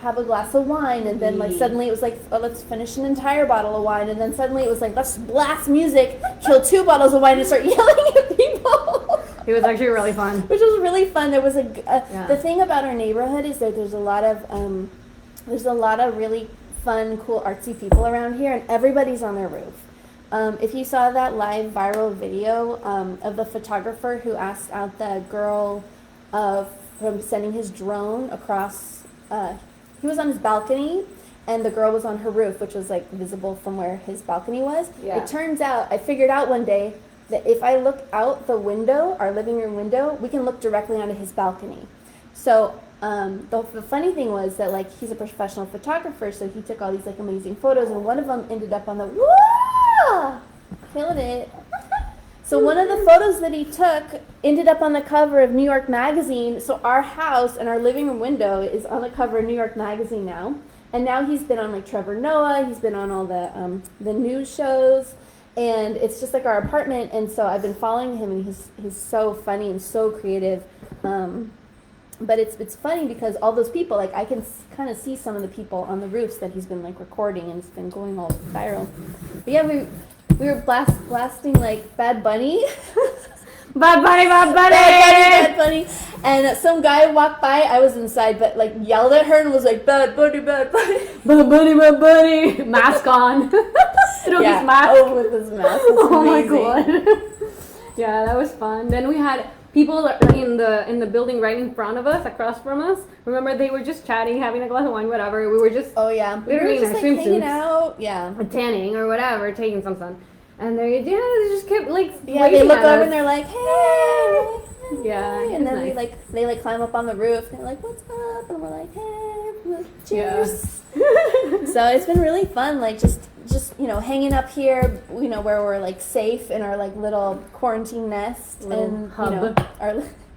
have a glass of wine, and then like suddenly it was like, oh, let's finish an entire bottle of wine, and then suddenly it was like, let's blast music, kill 2 bottles of wine, and start yelling at people. It was actually really fun. Which was really fun. There was the thing about our neighborhood is that there's a lot of really fun, cool, artsy people around here, and everybody's on their roof. If you saw that live viral video of the photographer who asked out the girl from sending his drone across, he was on his balcony, and the girl was on her roof, which was like visible from where his balcony was. Yeah. It turns out, I figured out one day that if I look out the window, our living room window, we can look directly onto his balcony. So the funny thing was that like he's a professional photographer, so he took all these like amazing photos, and one of them ended up on the killed it. So one of the photos that he took ended up on the cover of New York Magazine. So our house and our living room window is on the cover of New York Magazine now. And now he's been on like Trevor Noah. He's been on all the news shows. And it's just like our apartment, and so I've been following him, and he's so funny and so creative. But it's funny because all those people, like I can kind of see some of the people on the roofs that he's been like recording, and it's been going all viral. But yeah, we were blasting like Bad Bunny. Bad Bunny. Bad Bunny. And some guy walked by, I was inside, but like yelled at her and was like, Bad Bunny. Bad Bunny. Mask on. Through his mask. Oh, with his mask. Oh my God. Yeah, that was fun. Then we had people in the building right in front of us, across from us. Remember, they were just chatting, having a glass of wine, whatever. We were just we were just like hanging out, or tanning or whatever, taking some sun. And they just kept like they look over and they're like, hey. Yeah, and then nice. they climb up on the roof and they're like, what's up? And we're like, hey, cheers. Yeah. So it's been really fun, like just hanging up here, where we're like safe in our like little quarantine nest, and hub.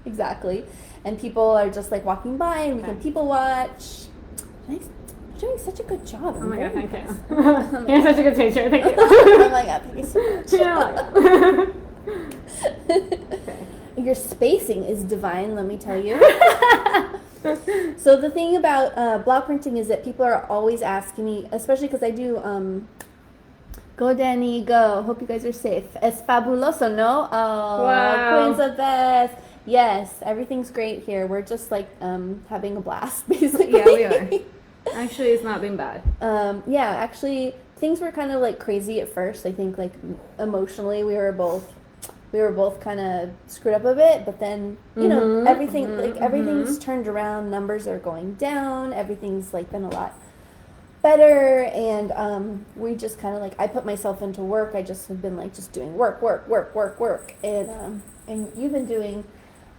Exactly. And people are just like walking by, and we can people watch. Nice. You're doing such a good job. Oh my God, thank you. You're such a good teacher. Thank you. Oh my God, thank you so much. Okay. Your spacing is divine, let me tell you. So the thing about block printing is that people are always asking me, especially because I do, go Danny, go. Hope you guys are safe. Es fabuloso, no? Oh, wow. Queen's the best. Yes, everything's great here. We're just like having a blast, basically. Yeah, we are. Actually, it's not been bad. Actually, things were kind of like crazy at first. I think like emotionally we were both kind of screwed up a bit, but then everything's turned around. Numbers are going down. Everything's like been a lot better, and we just kind of like, I put myself into work. I just have been like just doing work, and you've been doing.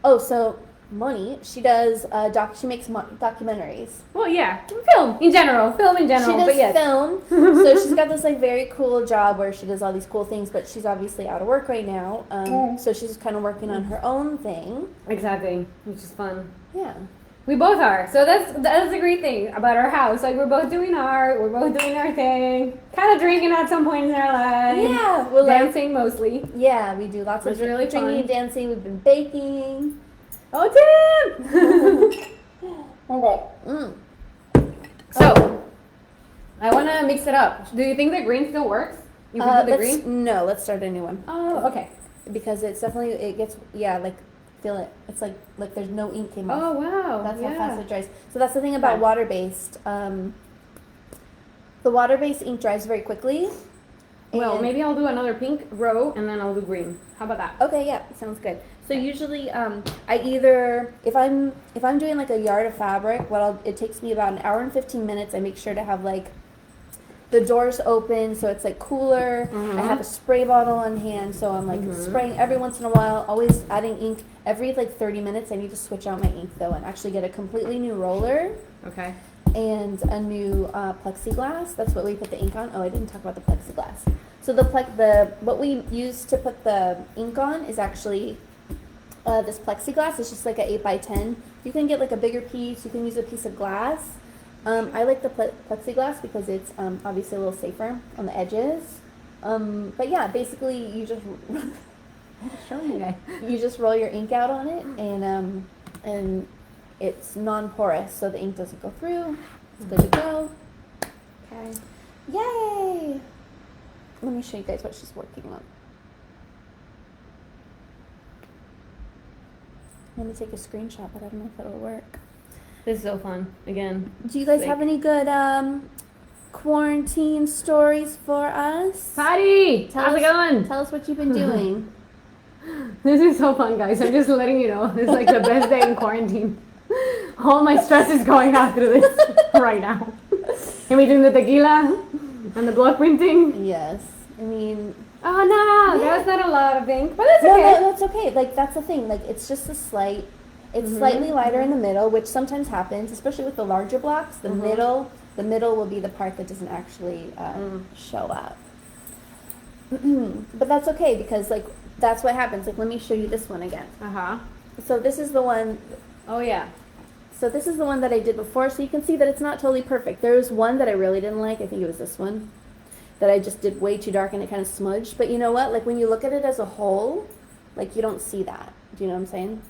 Oh, so Moni, she does she makes documentaries. Well, yeah, film in general. She does but yes. film. So she's got this like very cool job where she does all these cool things, but she's obviously out of work right now. So she's kind of working on her own thing. Exactly, which is fun. Yeah. We both are. So that's the great thing about our house. Like we're both doing art. We're both doing our thing. Kind of drinking at some point in our lives. Yeah. We're dancing mostly. Yeah, we do lots of really drinking fun. and dancing. We've been baking. Oh, Tim! Okay. mix it up. Do you think the green still works? You can put the green? No, let's start a new one. Oh, okay. Because it's definitely, it gets, like, feel it. It's like there's no ink came off. Oh, wow. That's how fast it dries. So that's the thing about water-based. The water-based ink dries very quickly. Well, maybe I'll do another pink row and then I'll do green. How about that? Okay, yeah, sounds good. So usually, I either if I'm doing like a yard of fabric, it takes me about an hour and 15 minutes. I make sure to have like the doors open so it's like cooler. I have a spray bottle on hand, so I'm like spraying every once in a while. Always adding ink every like 30 minutes. I need to switch out my ink though and actually get a completely new roller. Okay. And a new plexiglass. That's what we put the ink on. Oh, I didn't talk about the plexiglass. So what we use to put the ink on is actually this plexiglass. It's just like an 8x10. You can get like a bigger piece. You can use a piece of glass. I like the plexiglass because it's obviously a little safer on the edges. But yeah, basically you just you just roll your ink out on it, and it's non-porous, so the ink doesn't go through. It's good to go. Okay. Yay! Let me show you guys what she's working on. Let me take a screenshot, but I don't know if it'll work. This is so fun. Again. Do you guys have any good quarantine stories for us? Patty! How's it going? Tell us what you've been doing. This is so fun, guys. I'm just letting you know. It's like the best day in quarantine. All my stress is going out through this right now. In between the tequila and the block printing. Yes. I mean... Oh, no. Yeah. That's not a lot of ink. But that's okay. No, that's okay. Like, that's the thing. Like, it's just a slight... It's slightly lighter in the middle, which sometimes happens, especially with the larger blocks. The middle will be the part that doesn't actually show up. But that's okay because, like, that's what happens. Like, let me show you this one again. So this is the one... Oh, yeah. So this is the one that I did before, so you can see that it's not totally perfect. There was one that I really didn't like. I think it was this one that I just did way too dark and it kind of smudged. But you know what? Like, when you look at it as a whole, like, you don't see that. Do you know what I'm saying?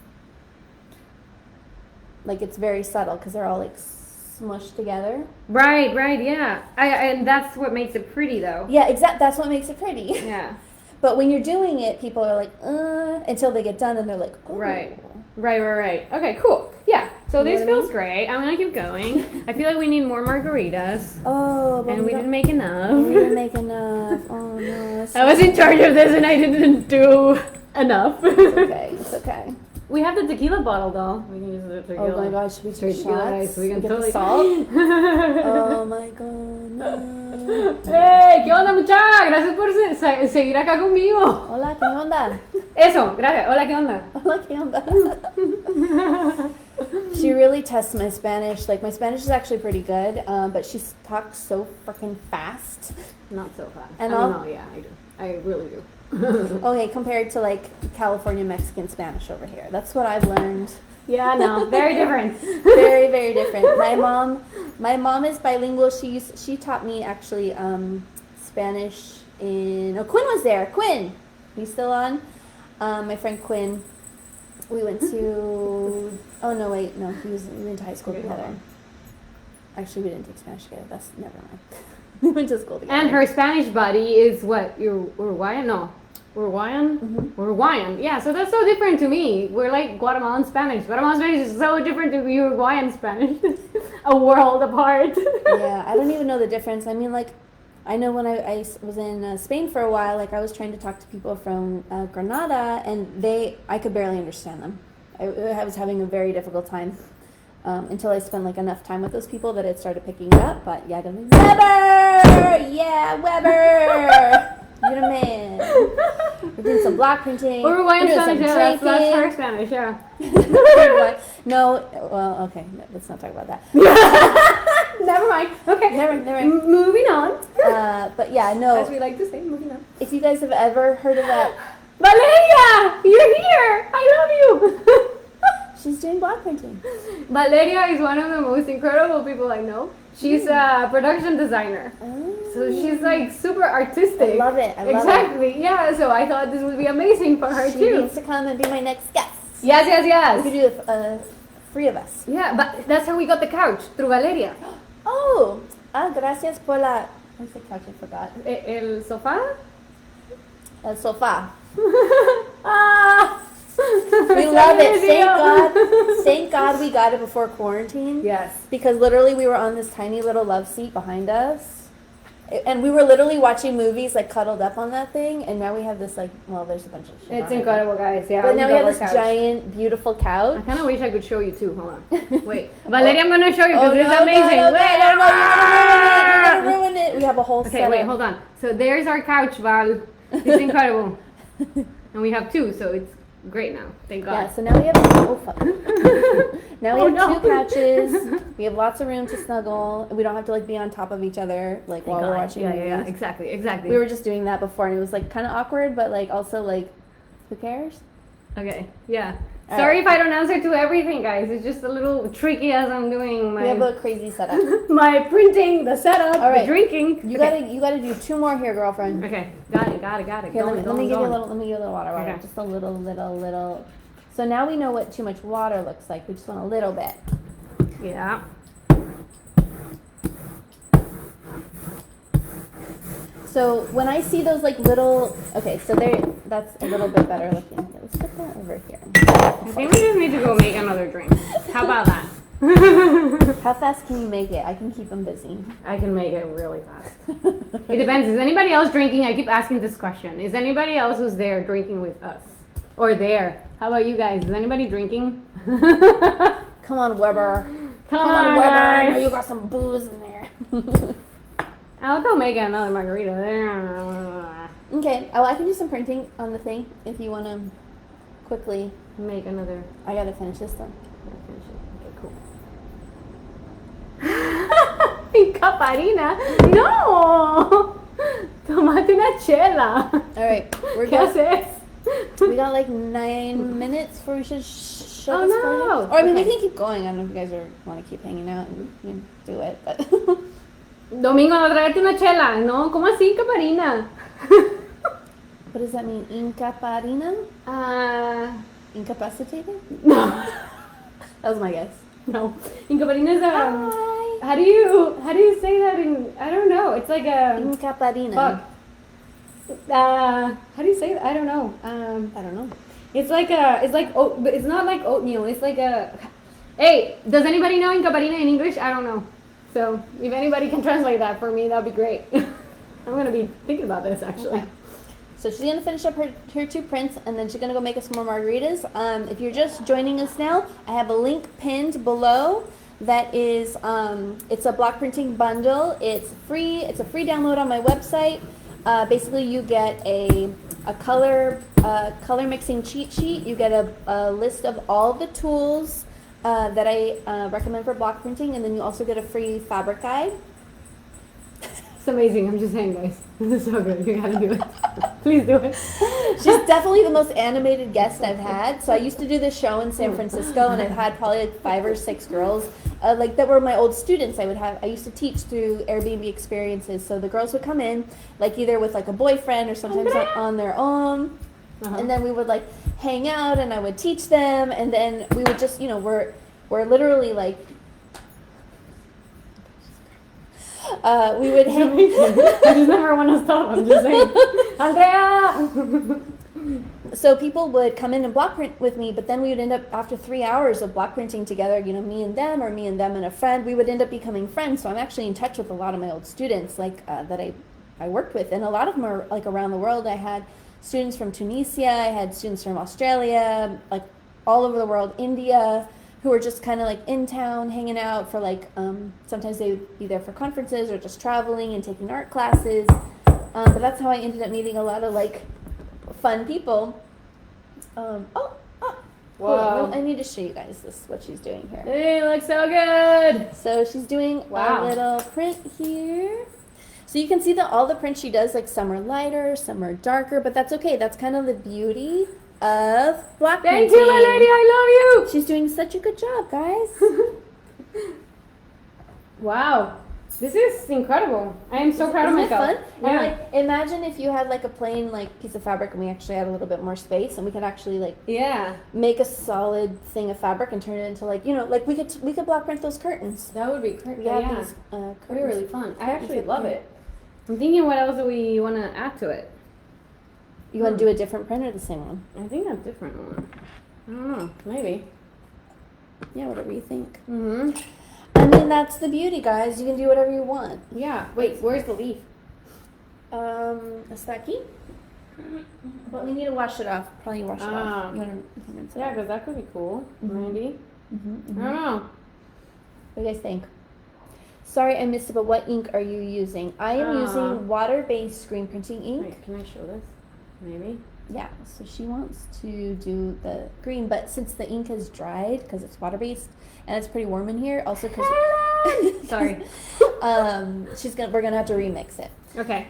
Like, it's very subtle because they're all, like, smushed together. Right, yeah. And that's what makes it pretty, though. Yeah, exactly. That's what makes it pretty. Yeah. But when you're doing it, people are like, until they get done and they're like, oh. Right. Okay, cool. Yeah. So this feels great. I'm gonna keep going. I feel like we need more margaritas. Oh, but and we didn't make enough. We didn't make enough. Oh no. I was in charge of this and I didn't do enough. It's okay. We have the tequila bottle though. We can use the tequila. Oh my gosh, should we take shots? We can get totally the salt. Oh my god. No. ¡Hey! ¿Qué onda, muchacha? Gracias por seguir acá conmigo. Hola, ¿qué onda? Eso, gracias. Hola, ¿qué onda? Hola, ¿qué onda? She really tests my Spanish. Like, my Spanish is actually pretty good, but she talks so freaking fast. Not so fast. And yeah, I do. I really do. Okay, compared to, like, California Mexican Spanish over here. That's what I've learned. Yeah, no, very different. Very, very different. My mom is bilingual. She taught me actually Spanish in. Oh, Quinn was there. Quinn, he's still on. My friend Quinn. We went to. Oh no, wait, no. We went to high school together. Actually, we didn't take Spanish together. That's never mind. We went to school together. And her Spanish buddy is what? Uruguayan? No. Uruguayan? Uruguayan. Yeah, so that's so different to me. We're like Guatemalan Spanish. Guatemalan Spanish is so different to Uruguayan Spanish. A world apart. Yeah, I don't even know the difference. I mean, like, I know when I was in Spain for a while, like, I was trying to talk to people from Granada, and I could barely understand them. I was having a very difficult time until I spent, like, enough time with those people that it started picking it up. But, yeah, I'm like, Weber! Yeah, Weber! You're the man. We're doing some block printing. Uruguayan Spanish, yeah, that's her Spanish, yeah. No, well, okay, let's not talk about that. Never mind. Okay. Never mind. Moving on. But yeah, no. As we like to say, moving on. If you guys have ever heard of that. Valeria! You're here! I love you! She's doing block printing. Valeria is one of the most incredible people I know. She's a production designer. So she's like super artistic. I love it. Exactly. Yeah, so I thought this would be amazing for her too. She needs to come and be my next guest. Yes. We could do three of us. Yeah, but that's how we got the couch, through Valeria. Oh, gracias por la What's the couch? I forgot. El sofá. El sofá. Ah! We love it. Thank God we got it before quarantine. Yes. Because literally we were on this tiny little love seat behind us. And we were literally watching movies like cuddled up on that thing. And now we have this like, well, there's a bunch of shit. It's incredible, guys. Yeah. But now we have this couch. giant, beautiful couch. I kind of wish I could show you too. Hold on. Wait. Valeria, I'm going to show you because it's amazing. No, you're going to ruin it. We have a whole Okay, wait, hold on. So there's our couch, Val. It's incredible. And we have two, so it's great now. Thank God. Yeah, so now we have now we have two couches. We have lots of room to snuggle. We don't have to like be on top of each other like while we're watching movies. Yeah, exactly. We were just doing that before and it was like kind of awkward, but like also like who cares? Okay, yeah. Sorry if I don't answer to everything, guys. It's just a little tricky as I'm doing my... We have a crazy setup. my printing, the setup, the drinking. You gotta do two more here, girlfriend. Okay, got it. Here, let me give you a little water. Okay. Just a little. So now we know what too much water looks like. We just want a little bit. Yeah. So when I see those like little, okay, so that's a little bit better looking. Let's put that over here. I think we just need to go make another drink. How about that? How fast can you make it? I can keep them busy. I can make it really fast. It depends. Is anybody else drinking? I keep asking this question. Is anybody else who's there drinking with us? Or there? How about you guys? Is anybody drinking? Come on, Weber. Come on, Weber. guys. I know you got some booze in there. I'll go make another margarita. Okay, I can do some printing on the thing if you want to quickly Make another. I gotta finish this one. Okay, cool. Caparina. No. Tomate una chela. All right, we're ¿Qué good. haces? We got like 9 minutes before we should shut Oh, this no. down. Or I mean, we Okay. can keep going. I don't know if you guys want to keep hanging out and do it, but. Domingo, no traerte una chela. No, ¿cómo así, Caparina? What does that mean? Incaparina? Incapacitated? No. That was my guess. No. Incaparina is Hi. how do you say that in, I don't know. It's like a Incaparina. fuck. How do you say that? I don't know. I don't know. It's like oat, but it's not like oatmeal. It's like a. Hey, does anybody know Incaparina in English? I don't know. So if anybody can translate that for me, that'd be great. I'm gonna be thinking about this actually. Okay. So she's gonna finish up her 2 prints, and then she's gonna go make us some more margaritas. If you're just joining us now, I have a link pinned below. That is, it's a block printing bundle. It's free. It's a free download on my website. Basically, you get a color mixing cheat sheet. You get a list of all the tools that I recommend for block printing, and then you also get a free fabric guide. It's amazing. I'm just saying, guys. This is so good. You gotta do it. Please do it. She's definitely the most animated guest I've had. So I used to do this show in San Francisco, and I've had probably like 5 or 6 girls, like that were my old students. I used to teach through Airbnb experiences. So the girls would come in, like either with like a boyfriend or sometimes on their own, and then we would like hang out, and I would teach them, and then we would just, we're literally like. We would hang. I just never want to stop. I'm just saying, Andrea. So people would come in and block print with me, but then we would end up after 3 hours of block printing together. Me and them, or me and them and a friend. We would end up becoming friends. So I'm actually in touch with a lot of my old students, like that I worked with, and a lot of them are like around the world. I had students from Tunisia. I had students from Australia, like all over the world, India, who were just kind of like in town hanging out for like, sometimes they would be there for conferences or just traveling and taking art classes. But that's how I ended up meeting a lot of like fun people. Wow. I need to show you guys what she's doing here. Hey, looks so good. So she's doing Wow. a little print here. So you can see that all the prints she does, like some are lighter, some are darker, but that's okay. That's kind of the beauty of block printing. Thank you, my lady. I love you. She's doing such a good job, guys. Wow. This is incredible. I am so proud of Isn't it myself. fun? Yeah. And like, imagine if you had like a plain like piece of fabric, and we actually had a little bit more space, and we could actually like Yeah. make a solid thing of fabric and turn it into like like we could block print those curtains. That would be great. We have Yeah. these That'd curtains. be really fun. I actually love it. I'm thinking what else do we want to add to it? You want to do a different print or the same one? I think a different one. I don't know. Maybe. Yeah, whatever you think. Mm-hmm. I mean, that's the beauty, guys. You can do whatever you want. Yeah. Wait, where's the leaf? Está aquí? But we need to wash it off. Probably wash it off. You wanna rinse it Yeah, off? because that could be cool. Maybe. Mm-hmm. I don't know. What do you guys think? Sorry I missed it, but what ink are you using? I am using water-based screen printing ink. Wait, can I show this? Maybe. Yeah, so she wants to do the green, but since the ink has dried, because it's water-based, and it's pretty warm in here, also because... Sorry. We're gonna have to remix it. Okay.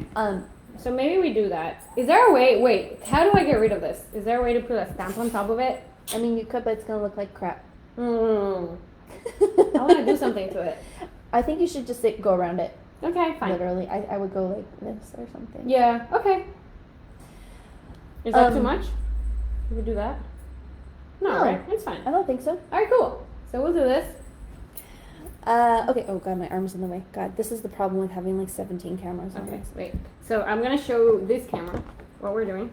So maybe we do that. Is there a way? Wait, how do I get rid of this? Is there a way to put a stamp on top of it? I mean, you could, but it's gonna look like crap. I want to do something to it. I think you should just go around it. Okay, fine. Literally, I would go like this or something. Yeah. Okay. Is that too much? Can we do that? No, right? It's fine. I don't think so. All right, cool. So we'll do this. Okay. Oh god, my arm's in the way. God, this is the problem with having like 17 cameras on Okay, this. wait. So I'm gonna show this camera what we're doing.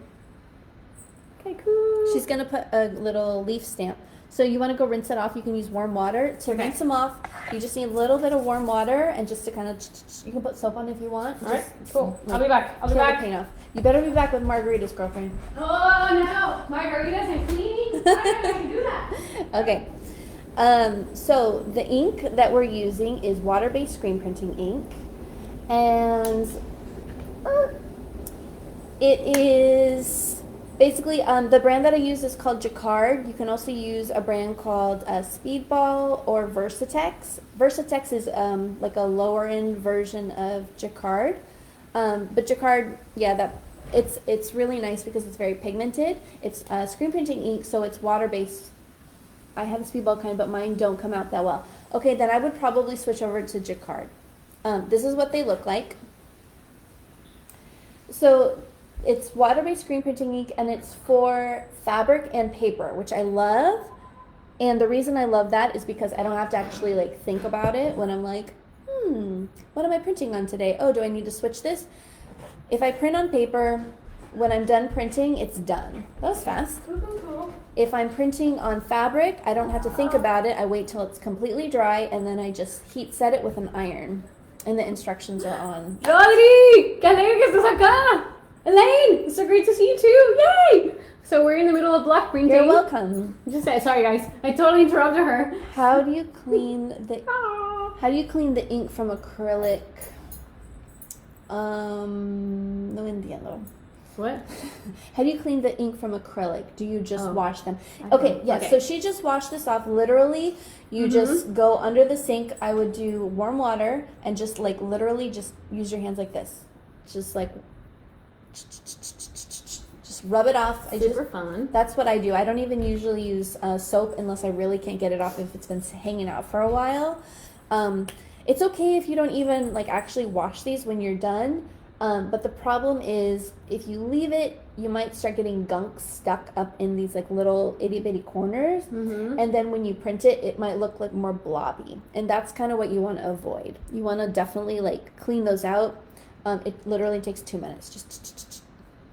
Okay, cool. She's gonna put a little leaf stamp. So you want to go rinse it off. You can use warm water to rinse them off. You just need a little bit of warm water and just to kind of. You can put soap on if you want. All right, cool. I'll be back. I'll be Peel the back. paint off. You better be back with margaritas, girlfriend. Oh no, margaritas and cleaning. I can do that. Okay. So the ink that we're using is water-based screen printing ink, and it is basically the brand that I use is called Jacquard. You can also use a brand called Speedball or Versatex. Versatex is like a lower end version of Jacquard, but Jacquard, yeah, it's really nice because it's very pigmented. It's screen printing ink, so it's water-based. I have a Speedball kind, but mine don't come out that well. Okay, then I would probably switch over to Jacquard. This is what they look like. So it's water-based screen printing ink, and it's for fabric and paper, which I love. And the reason I love that is because I don't have to actually like think about it when I'm like, what am I printing on today? Oh, do I need to switch this? If I print on paper, when I'm done printing, it's done. That was fast. If I'm printing on fabric, I don't have to think about it. I wait till it's completely dry, and then I just heat set it with an iron. And the instructions are on. Rodri! ¡Qué alegre que estás acá! Elaine! It's so great to see you too! Yay! So we're in the middle of block printing. You're welcome. Just sorry guys, I totally interrupted her. How do you clean the ink from acrylic? No entiendo. What? How do you clean the ink from acrylic? Do you just wash them? I Okay, don't. yes. Okay. So she just washed this off. Literally, you just go under the sink. I would do warm water and just like literally just use your hands like this. Just like, just rub it off. Super fun. That's what I do. I don't even usually use soap unless I really can't get it off if it's been hanging out for a while. It's okay if you don't even like actually wash these when you're done. But the problem is if you leave it, you might start getting gunk stuck up in these like little itty bitty corners. And then when you print it, it might look like more blobby. And that's kind of what you want to avoid. You want to definitely like clean those out. It literally takes 2 minutes. Just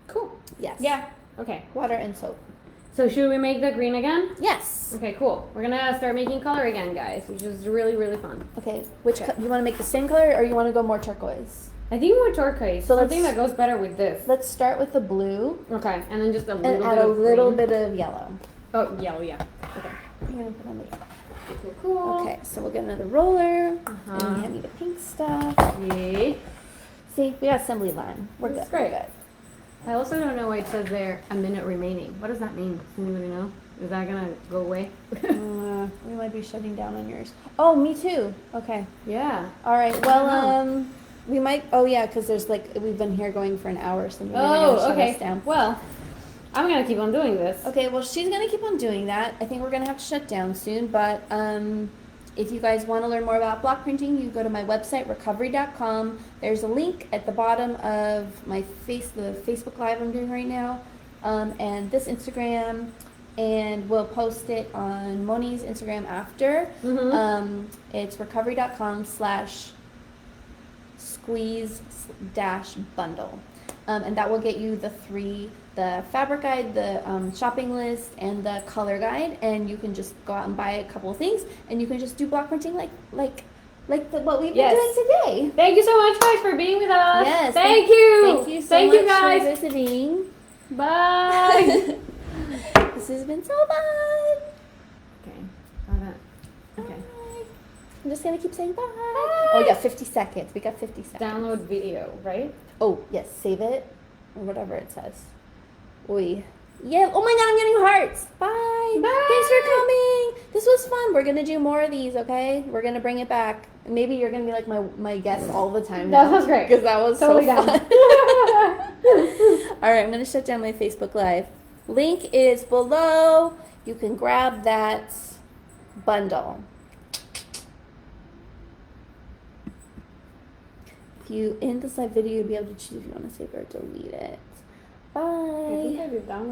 Cool. yes. Yeah. Okay. Water and soap. So should we make the green again? Yes. Okay, cool. We're gonna start making color again, guys, which is really, really fun. Okay. Which you want to make the same color or you want to go more turquoise? I think more turquoise. So Something that goes better with this. Let's start with the blue Okay, and then just a and little add bit a of little green. bit of yellow. Oh, yellow, yeah. Okay. I'm gonna put on the Cool. Okay, so we'll get another roller. Uh-huh. And we need the pink stuff. Yeah. See, we got assembly line. We're That's good. great. We're I also don't know why it says there a minute remaining. What does that mean? Does anybody know? Is that gonna go away? good. We might be shutting down on yours. Oh, me too. Okay. Yeah. All right. Well, we might. Oh yeah, because there's like we've been here going for an hour, so maybe they're gonna shut okay. us down. Well, I'm gonna keep on doing this. Okay. Well, she's gonna keep on doing that. I think we're gonna have to shut down soon, but if you guys want to learn more about block printing, you go to my website, recovery.com. There's a link at the bottom of the Facebook Live I'm doing right now, and this Instagram, and we'll post it on Moni's Instagram after. It's recovery.com/school squeeze dash bundle. And that will get you the fabric guide, the shopping list, and the color guide. And you can just go out and buy a couple of things, and you can just do block printing what we've been doing today. Thank you so much, guys, for being with us. Yes. Thank you. Thank you so much guys. for visiting. Bye. This has been so fun. Okay. Okay. Bye. I'm just gonna keep saying bye. Oh, we got 50 seconds. We got 50 seconds. Download video, right? Oh, yes, save it, or whatever it says. Oi. Yeah, oh my god, I'm getting hearts. Bye. Bye. Thanks for coming. This was fun. We're gonna do more of these, okay? We're gonna bring it back. Maybe you're gonna be like my guest all the time now. That was great. Because that was Totally so down. fun. Alright, I'm gonna shut down my Facebook Live. Link is below. You can grab that bundle. If you end this live video, you'll be able to choose if you want to save or delete it. Bye. I think I did download.